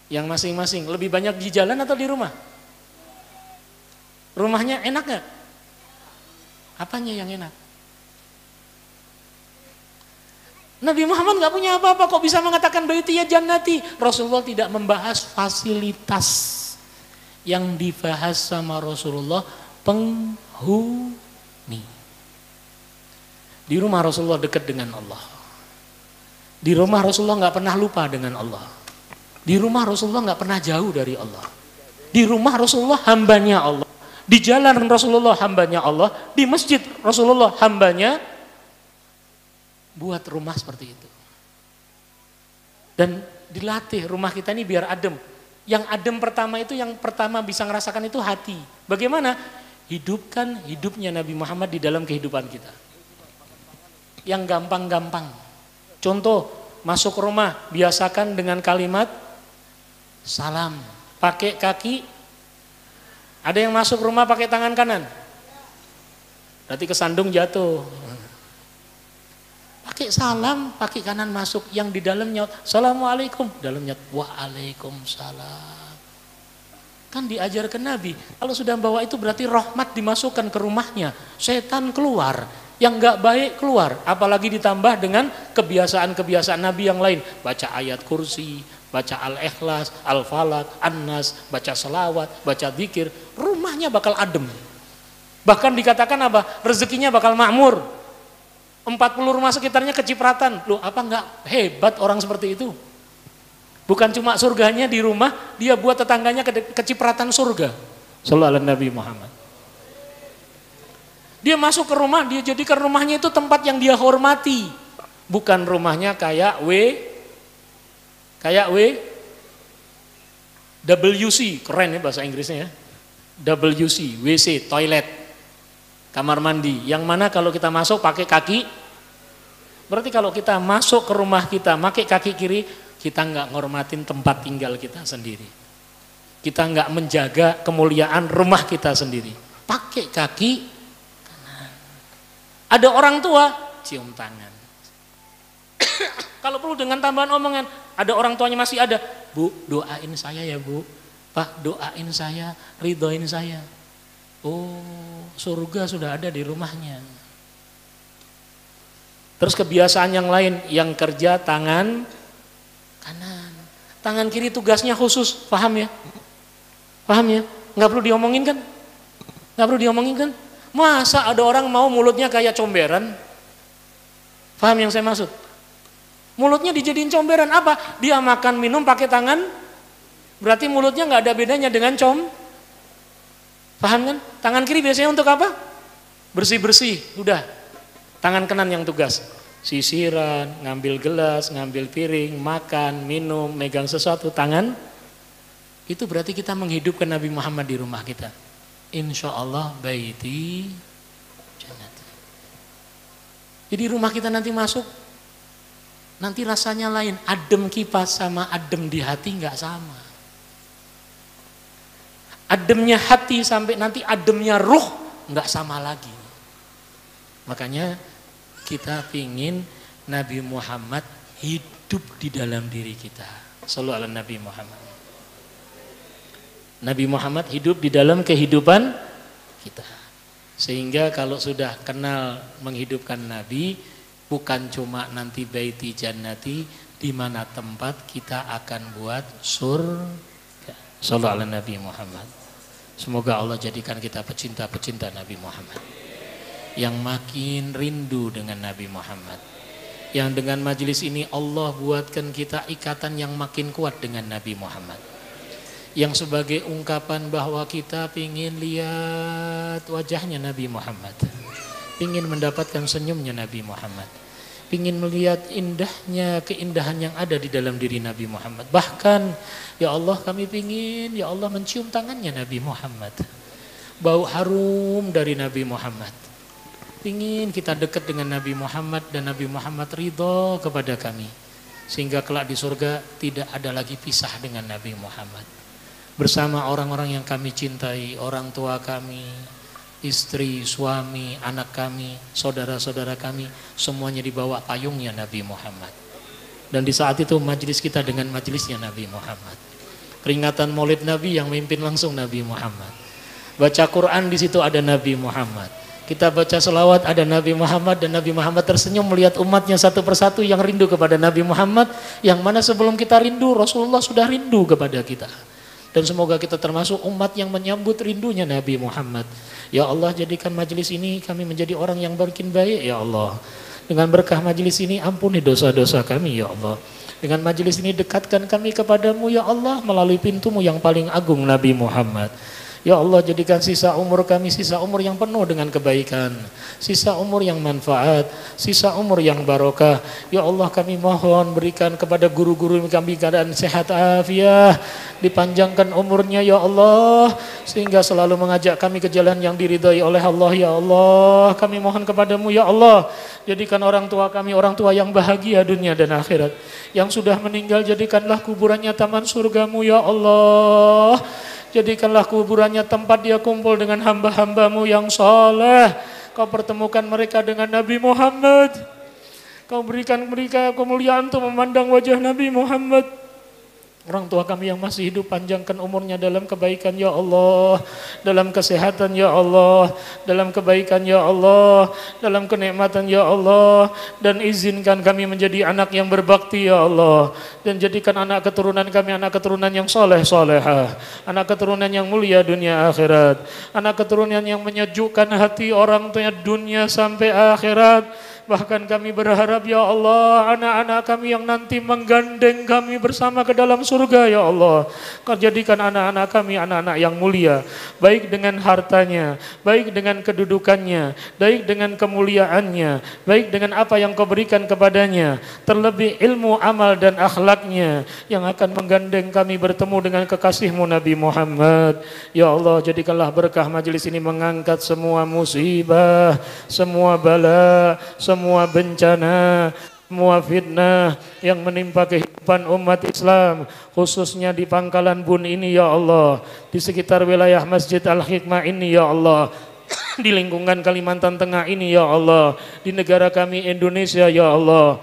Yang masing-masing lebih banyak di jalan atau di rumah? Rumahnya enak gak? Apanya yang enak? Nabi Muhammad gak punya apa-apa, kok bisa mengatakan baiti ya jannati? Rasulullah tidak membahas fasilitas. Yang dibahas sama Rasulullah penghuni. Di rumah Rasulullah dekat dengan Allah. Di rumah Rasulullah gak pernah lupa dengan Allah. Di rumah Rasulullah gak pernah jauh dari Allah. Di rumah Rasulullah hambanya Allah. Di jalan Rasulullah hambanya Allah. Di masjid Rasulullah hambanya. Buat rumah seperti itu. Dan dilatih rumah kita ini biar adem. Yang adem pertama itu, yang pertama bisa ngerasakan itu hati. Bagaimana? Hidupkan hidupnya Nabi Muhammad di dalam kehidupan kita. Yang gampang-gampang. Contoh, masuk rumah, biasakan dengan kalimat salam. Pakai kaki. Ada yang masuk rumah pakai tangan kanan? Berarti kesandung jatuh. Pakai salam, pakai kanan masuk. Yang di dalamnya, assalamualaikum. Dalamnya, waalaikumsalam. Kan diajarkan Nabi. Kalau sudah bawa itu berarti rahmat dimasukkan ke rumahnya. Setan keluar. Yang gak baik keluar. Apalagi ditambah dengan kebiasaan-kebiasaan Nabi yang lain. Baca ayat kursi, baca Al-Ikhlas, Al-Falaq, An-Nas, baca selawat, baca zikir. Rumahnya bakal adem. Bahkan dikatakan apa? Rezekinya bakal makmur. 40 rumah sekitarnya kecipratan. Loh, apa enggak hebat orang seperti itu? Bukan cuma surganya di rumah, dia buat tetangganya kecipratan surga. Sallallahu alaihi Nabi Muhammad. Dia masuk ke rumah, dia jadikan rumahnya itu tempat yang dia hormati. Bukan rumahnya kayak WC, keren ya bahasa Inggrisnya ya. WC, WC, toilet, kamar mandi. Yang mana kalau kita masuk pakai kaki, berarti kalau kita masuk ke rumah kita pakai kaki kiri, kita nggak ngormatin tempat tinggal kita sendiri. Kita nggak menjaga kemuliaan rumah kita sendiri. Pakai kaki kanan. Ada orang tua, cium tangan. Kalau perlu dengan tambahan omongan, ada orang tuanya masih ada, Bu, doain saya ya Bu. Pak, doain saya, ridhoin saya. Oh, surga sudah ada di rumahnya. Terus kebiasaan yang lain, yang kerja tangan kanan. Tangan kiri tugasnya khusus, paham ya? Paham ya? Nggak perlu diomongin kan? Nggak perlu diomongin kan? Masa ada orang mau mulutnya kayak comberan? Paham yang saya maksud? Mulutnya dijadiin comberan apa? Dia makan minum pakai tangan, berarti mulutnya nggak ada bedanya dengan Paham kan? Tangan kiri biasanya untuk apa? Bersih-bersih, udah. Tangan kanan yang tugas. Sisiran, ngambil gelas, ngambil piring, makan, minum, megang sesuatu. Tangan, itu berarti kita menghidupkan Nabi Muhammad di rumah kita. Insya Allah baiti jannat. Jadi rumah kita nanti masuk, nanti rasanya lain. Adem kipas sama adem di hati nggak sama. Ademnya hati sampai nanti ademnya ruh nggak sama lagi. Makanya kita pingin Nabi Muhammad hidup di dalam diri kita. Shallallahu ala Nabi Muhammad. Nabi Muhammad hidup di dalam kehidupan kita. Sehingga kalau sudah kenal menghidupkan Nabi, bukan cuma nanti baiti jannati, di mana tempat kita akan buat surga. Shallallahu ala Nabi Muhammad. Semoga Allah jadikan kita pecinta-pecinta Nabi Muhammad, yang makin rindu dengan Nabi Muhammad, yang dengan majelis ini Allah buatkan kita ikatan yang makin kuat dengan Nabi Muhammad, yang sebagai ungkapan bahwa kita ingin lihat wajahnya Nabi Muhammad, ingin mendapatkan senyumnya Nabi Muhammad, ingin melihat indahnya keindahan yang ada di dalam diri Nabi Muhammad. Bahkan ya Allah kami ingin ya Allah mencium tangannya Nabi Muhammad, bau harum dari Nabi Muhammad. Ingin kita dekat dengan Nabi Muhammad dan Nabi Muhammad ridho kepada kami, sehingga kelak di surga tidak ada lagi pisah dengan Nabi Muhammad. Bersama orang-orang yang kami cintai, orang tua kami, istri, suami, anak kami, saudara-saudara kami, semuanya di bawah payungnya Nabi Muhammad. Dan di saat itu majelis kita dengan majelisnya Nabi Muhammad. Peringatan Maulid Nabi yang memimpin langsung Nabi Muhammad. Baca Quran di situ ada Nabi Muhammad. Kita baca selawat ada Nabi Muhammad, dan Nabi Muhammad tersenyum melihat umatnya satu persatu yang rindu kepada Nabi Muhammad, yang mana sebelum kita rindu Rasulullah sudah rindu kepada kita. Dan semoga kita termasuk umat yang menyambut rindunya Nabi Muhammad. Ya Allah jadikan majelis ini kami menjadi orang yang makin baik ya Allah. Dengan berkah majelis ini ampuni dosa-dosa kami ya Allah. Dengan majelis ini dekatkan kami kepadamu ya Allah melalui pintumu yang paling agung Nabi Muhammad. Ya Allah jadikan sisa umur kami sisa umur yang penuh dengan kebaikan, sisa umur yang manfaat, sisa umur yang barokah. Ya Allah kami mohon berikan kepada guru-guru kami keadaan sehat afiah, dipanjangkan umurnya ya Allah, sehingga selalu mengajak kami ke jalan yang diridhai oleh Allah ya Allah. Kami mohon kepadamu ya Allah, jadikan orang tua kami orang tua yang bahagia dunia dan akhirat. Yang sudah meninggal jadikanlah kuburannya taman surgamu ya Allah. Jadikanlah kuburannya tempat dia kumpul dengan hamba-hambamu yang saleh. Kau pertemukan mereka dengan Nabi Muhammad. Kau berikan mereka kemuliaan untuk memandang wajah Nabi Muhammad. Orang tua kami yang masih hidup panjangkan umurnya dalam kebaikan ya Allah, dalam kesehatan ya Allah, dalam kebaikan ya Allah, dalam kenikmatan ya Allah, dan izinkan kami menjadi anak yang berbakti ya Allah, dan jadikan anak keturunan kami anak keturunan yang soleh solehah, anak keturunan yang mulia dunia akhirat, anak keturunan yang menyejukkan hati orang tuanya dunia sampai akhirat. Bahkan kami berharap ya Allah anak-anak kami yang nanti menggandeng kami bersama ke dalam surga ya Allah. Kau jadikan anak-anak kami anak-anak yang mulia, baik dengan hartanya, baik dengan kedudukannya, baik dengan kemuliaannya, baik dengan apa yang kau berikan kepadanya, terlebih ilmu, amal dan akhlaknya yang akan menggandeng kami bertemu dengan kekasihmu Nabi Muhammad. Ya Allah jadikanlah berkah majelis ini mengangkat semua musibah, semua bala, semua bencana, semua fitnah yang menimpa kehidupan umat Islam, khususnya di Pangkalan Bun ini ya Allah, di sekitar wilayah Masjid Al-Hikmah ini ya Allah, di lingkungan Kalimantan Tengah ini ya Allah, di negara kami Indonesia ya Allah,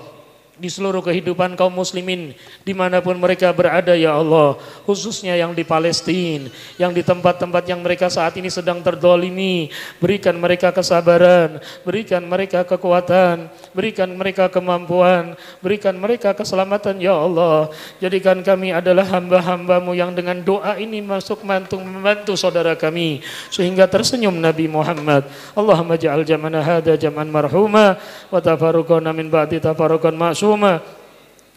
di seluruh kehidupan kaum muslimin dimanapun mereka berada ya Allah, khususnya yang di Palestina, yang di tempat-tempat yang mereka saat ini sedang terdolimi. Berikan mereka kesabaran, berikan mereka kekuatan, berikan mereka kemampuan, berikan mereka keselamatan ya Allah. Jadikan kami adalah hamba-hambamu yang dengan doa ini masuk membantu saudara kami sehingga tersenyum Nabi Muhammad. Allahumma ja'al jam'ana hadha jam'an marhuma wa tafarruqana min ba'di tafarruqan ma'suma.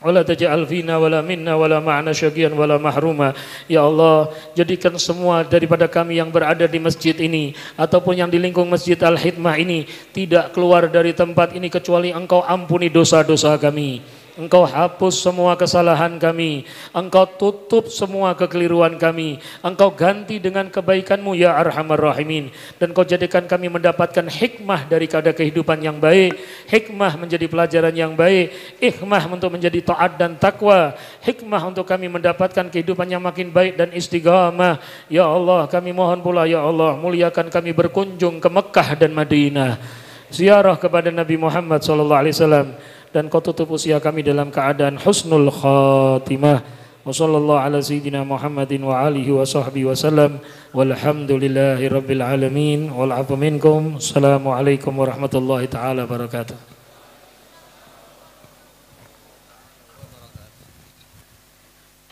wala taj'al fina wala minna wala ma'ana syaqiyan wala mahruma. Ya Allah, jadikan semua daripada kami yang berada di masjid ini ataupun yang di lingkung Masjid Al-Hikmah ini tidak keluar dari tempat ini kecuali Engkau ampuni dosa-dosa kami. Engkau hapus semua kesalahan kami, Engkau tutup semua kekeliruan kami, Engkau ganti dengan kebaikan-Mu ya Arhamar Rahimin, dan Kau jadikan kami mendapatkan hikmah daripada kehidupan yang baik, hikmah menjadi pelajaran yang baik, hikmah untuk menjadi taat dan takwa, hikmah untuk kami mendapatkan kehidupan yang makin baik dan istiqamah. Ya Allah, kami mohon pula ya Allah, muliakan kami berkunjung ke Mekah dan Madinah, ziarah kepada Nabi Muhammad SAW, dan Kau tutup usia kami dalam keadaan husnul khatimah. Wa sallallahu ala sayyidina Muhammadin wa alihi wa sahbihi wasallam. Walhamdulillahi rabbil alamin. Wal afu minkum. Assalamualaikum warahmatullahi taala wabarakatuh.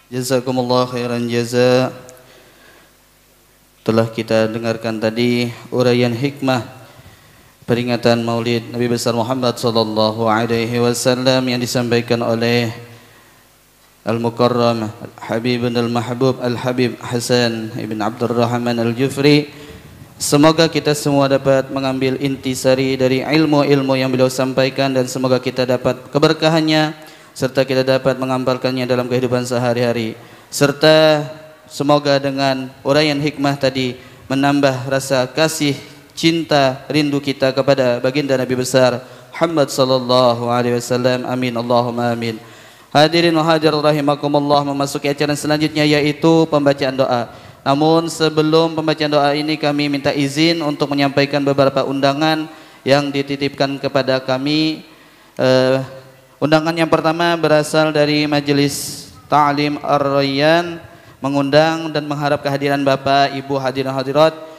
Jazakumullah khairan jaza. Telah kita dengarkan tadi uraian hikmah peringatan Maulid Nabi besar Muhammad sallallahu alaihi wasallam yang disampaikan oleh Al-Mukarram Habibun Al-Mahbub Al-Habib Hasan Ibn Abdurrahman Al-Jufri. Semoga kita semua dapat mengambil intisari dari ilmu-ilmu yang beliau sampaikan, dan semoga kita dapat keberkahannya serta kita dapat mengamalkannya dalam kehidupan sehari-hari, serta semoga dengan uraian hikmah tadi menambah rasa kasih, cinta, rindu kita kepada baginda Nabi besar Muhammad sallallahu alaihi wasallam. Amin Allahumma amin. Hadirin wa hadirat rahimakumullah, memasuki acara selanjutnya yaitu pembacaan doa. Namun sebelum pembacaan doa ini kami minta izin untuk menyampaikan beberapa undangan yang dititipkan kepada kami. Undangan yang pertama berasal dari Majelis Ta'lim Ar-Rayyan, mengundang dan mengharap kehadiran Bapak, Ibu, hadirin hadirat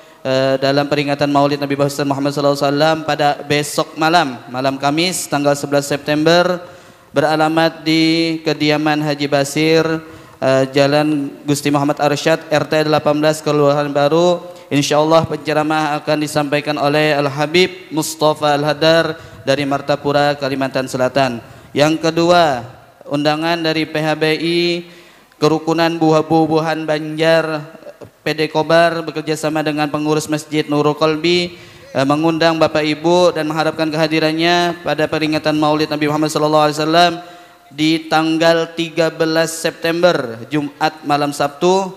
dalam peringatan Maulid Nabi besar Muhammad SAW pada besok malam, malam Kamis tanggal 11 September, beralamat di kediaman Haji Basir, Jalan Gusti Muhammad Arsyad, RT 18, Kelurahan Baru. Insyaallah penceramah akan disampaikan oleh Al-Habib Mustafa Al-Hadar dari Martapura, Kalimantan Selatan. Yang kedua, undangan dari PHBI Kerukunan Buah-Buahan Banjar PD Kobar bekerja sama dengan pengurus Masjid Nurul Qalbi mengundang Bapak Ibu dan mengharapkan kehadirannya pada peringatan Maulid Nabi Muhammad SAW di tanggal 13 September Jumat malam Sabtu,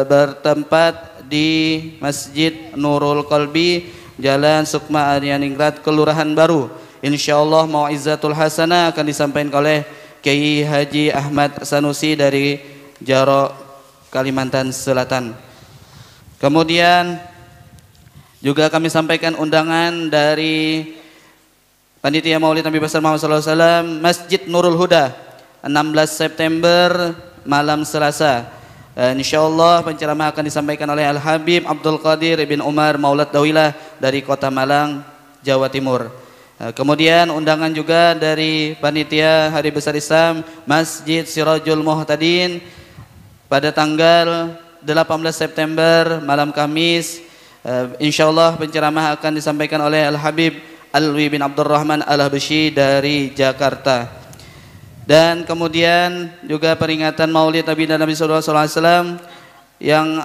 bertempat di Masjid Nurul Qalbi, Jalan Sukma Aryaningrat, Kelurahan Baru. Insyaallah mau'izatul hasanah akan disampaikan oleh Kiai Haji Ahmad Sanusi dari Jaro, Kalimantan Selatan. Kemudian juga kami sampaikan undangan dari Panitia Maulid Nabi besar Muhammad SAW Masjid Nurul Huda 16 September malam Selasa. Insyaallah penceramah akan disampaikan oleh Al-Habib Abdul Qadir bin Umar Maulad Dawilah dari Kota Malang, Jawa Timur. Kemudian undangan juga dari Panitia Hari Besar Islam Masjid Sirajul Muhtadin pada tanggal 18 September malam Kamis. Insyaallah penceramah akan disampaikan oleh Al-Habib Alwi bin Abdurrahman Al-Habsyi dari Jakarta. Dan kemudian juga peringatan Maulid Nabi dan Nabi SAW yang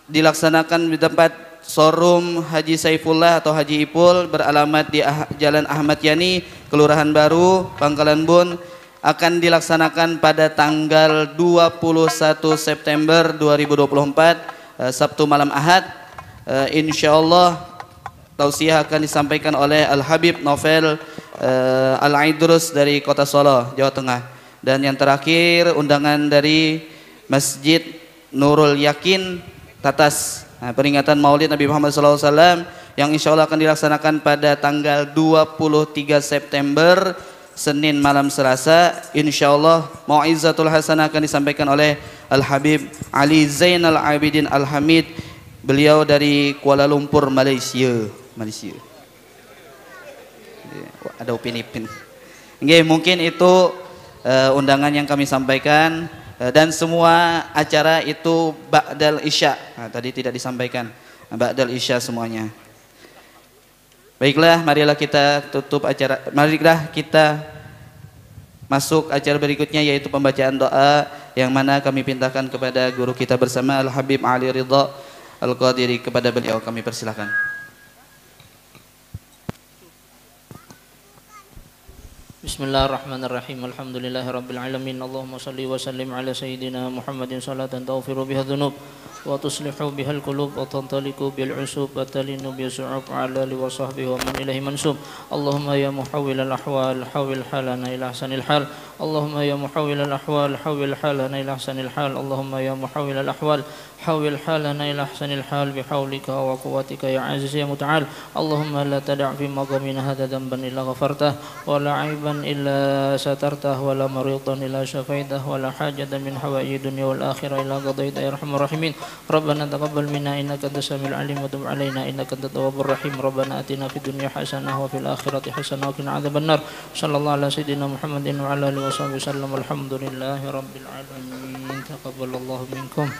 dilaksanakan di tempat showroom Haji Saifullah atau Haji Ipul, beralamat di Jalan Ahmad Yani, Kelurahan Baru, Pangkalan Bun, akan dilaksanakan pada tanggal 21 September 2024, Sabtu malam Ahad. Insyaallah tausiah akan disampaikan oleh Al-Habib Novel Al-Aidrus dari Kota Solo, Jawa Tengah. Dan yang terakhir undangan dari Masjid Nurul Yakin Tatas, peringatan Maulid Nabi Muhammad SAW yang insyaallah akan dilaksanakan pada tanggal 23 September Senin malam Selasa. Insyaallah mau'izatul hasanah akan disampaikan oleh Al-Habib Ali Zainal Abidin Al-Hamid, beliau dari Kuala Lumpur, Malaysia. Ada Upin-Ipin. Mungkin itu undangan yang kami sampaikan, dan semua acara itu ba'dal isya. Tadi tidak disampaikan, ba'dal isya semuanya. Baiklah, marilah kita tutup acara. Marilah kita masuk acara berikutnya yaitu pembacaan doa yang mana kami pintakan kepada guru kita bersama Al Habib Ali Ridha Al Qadiri. Kepada beliau kami persilakan. Bismillahirrahmanirrahim. Alhamdulillahirabbil alamin. Allahumma shalli wa sallim ala sayyidina Muhammadin salatan taghfiru biha dhunub wa tuslihu bihal qulub wa tantaliku bil usub wa talinu bi su'ub ala li wa sahbihi wa man ilahi mansub. Allahumma ya muhawwilal ahwal hawwil halana ila ahsanil hal. Allahumma ya muhawwilal ahwal hawwil halana ila ahsanil hal. Allahumma ya muhawwilal ahwal hawwil halana ila ahsanil hal bi haulika wa quwwatika ya aziz ya muta'al. Allahumma la tada' fi maqamina hadha dhanban illa ghafartah wa la 'aiban illa satartah wa la maridan illa shafaitah wa la hajatan min hawaiji dunya wal akhirah illa qadaita ya arhamar rahimin. Rabbana taqabbal minna innaka antas samiul alim wa tub 'alaina innaka antat tawwabur rahim. Rabbana atina fid dunya hasanah wa fil akhirati hasanah wa qina adzabannar. Sallallahu ala sayyidina Muhammadin wa ala alihi wasallam. Alhamdulillahi rabbil alamin. Taqabbalallahu minkum.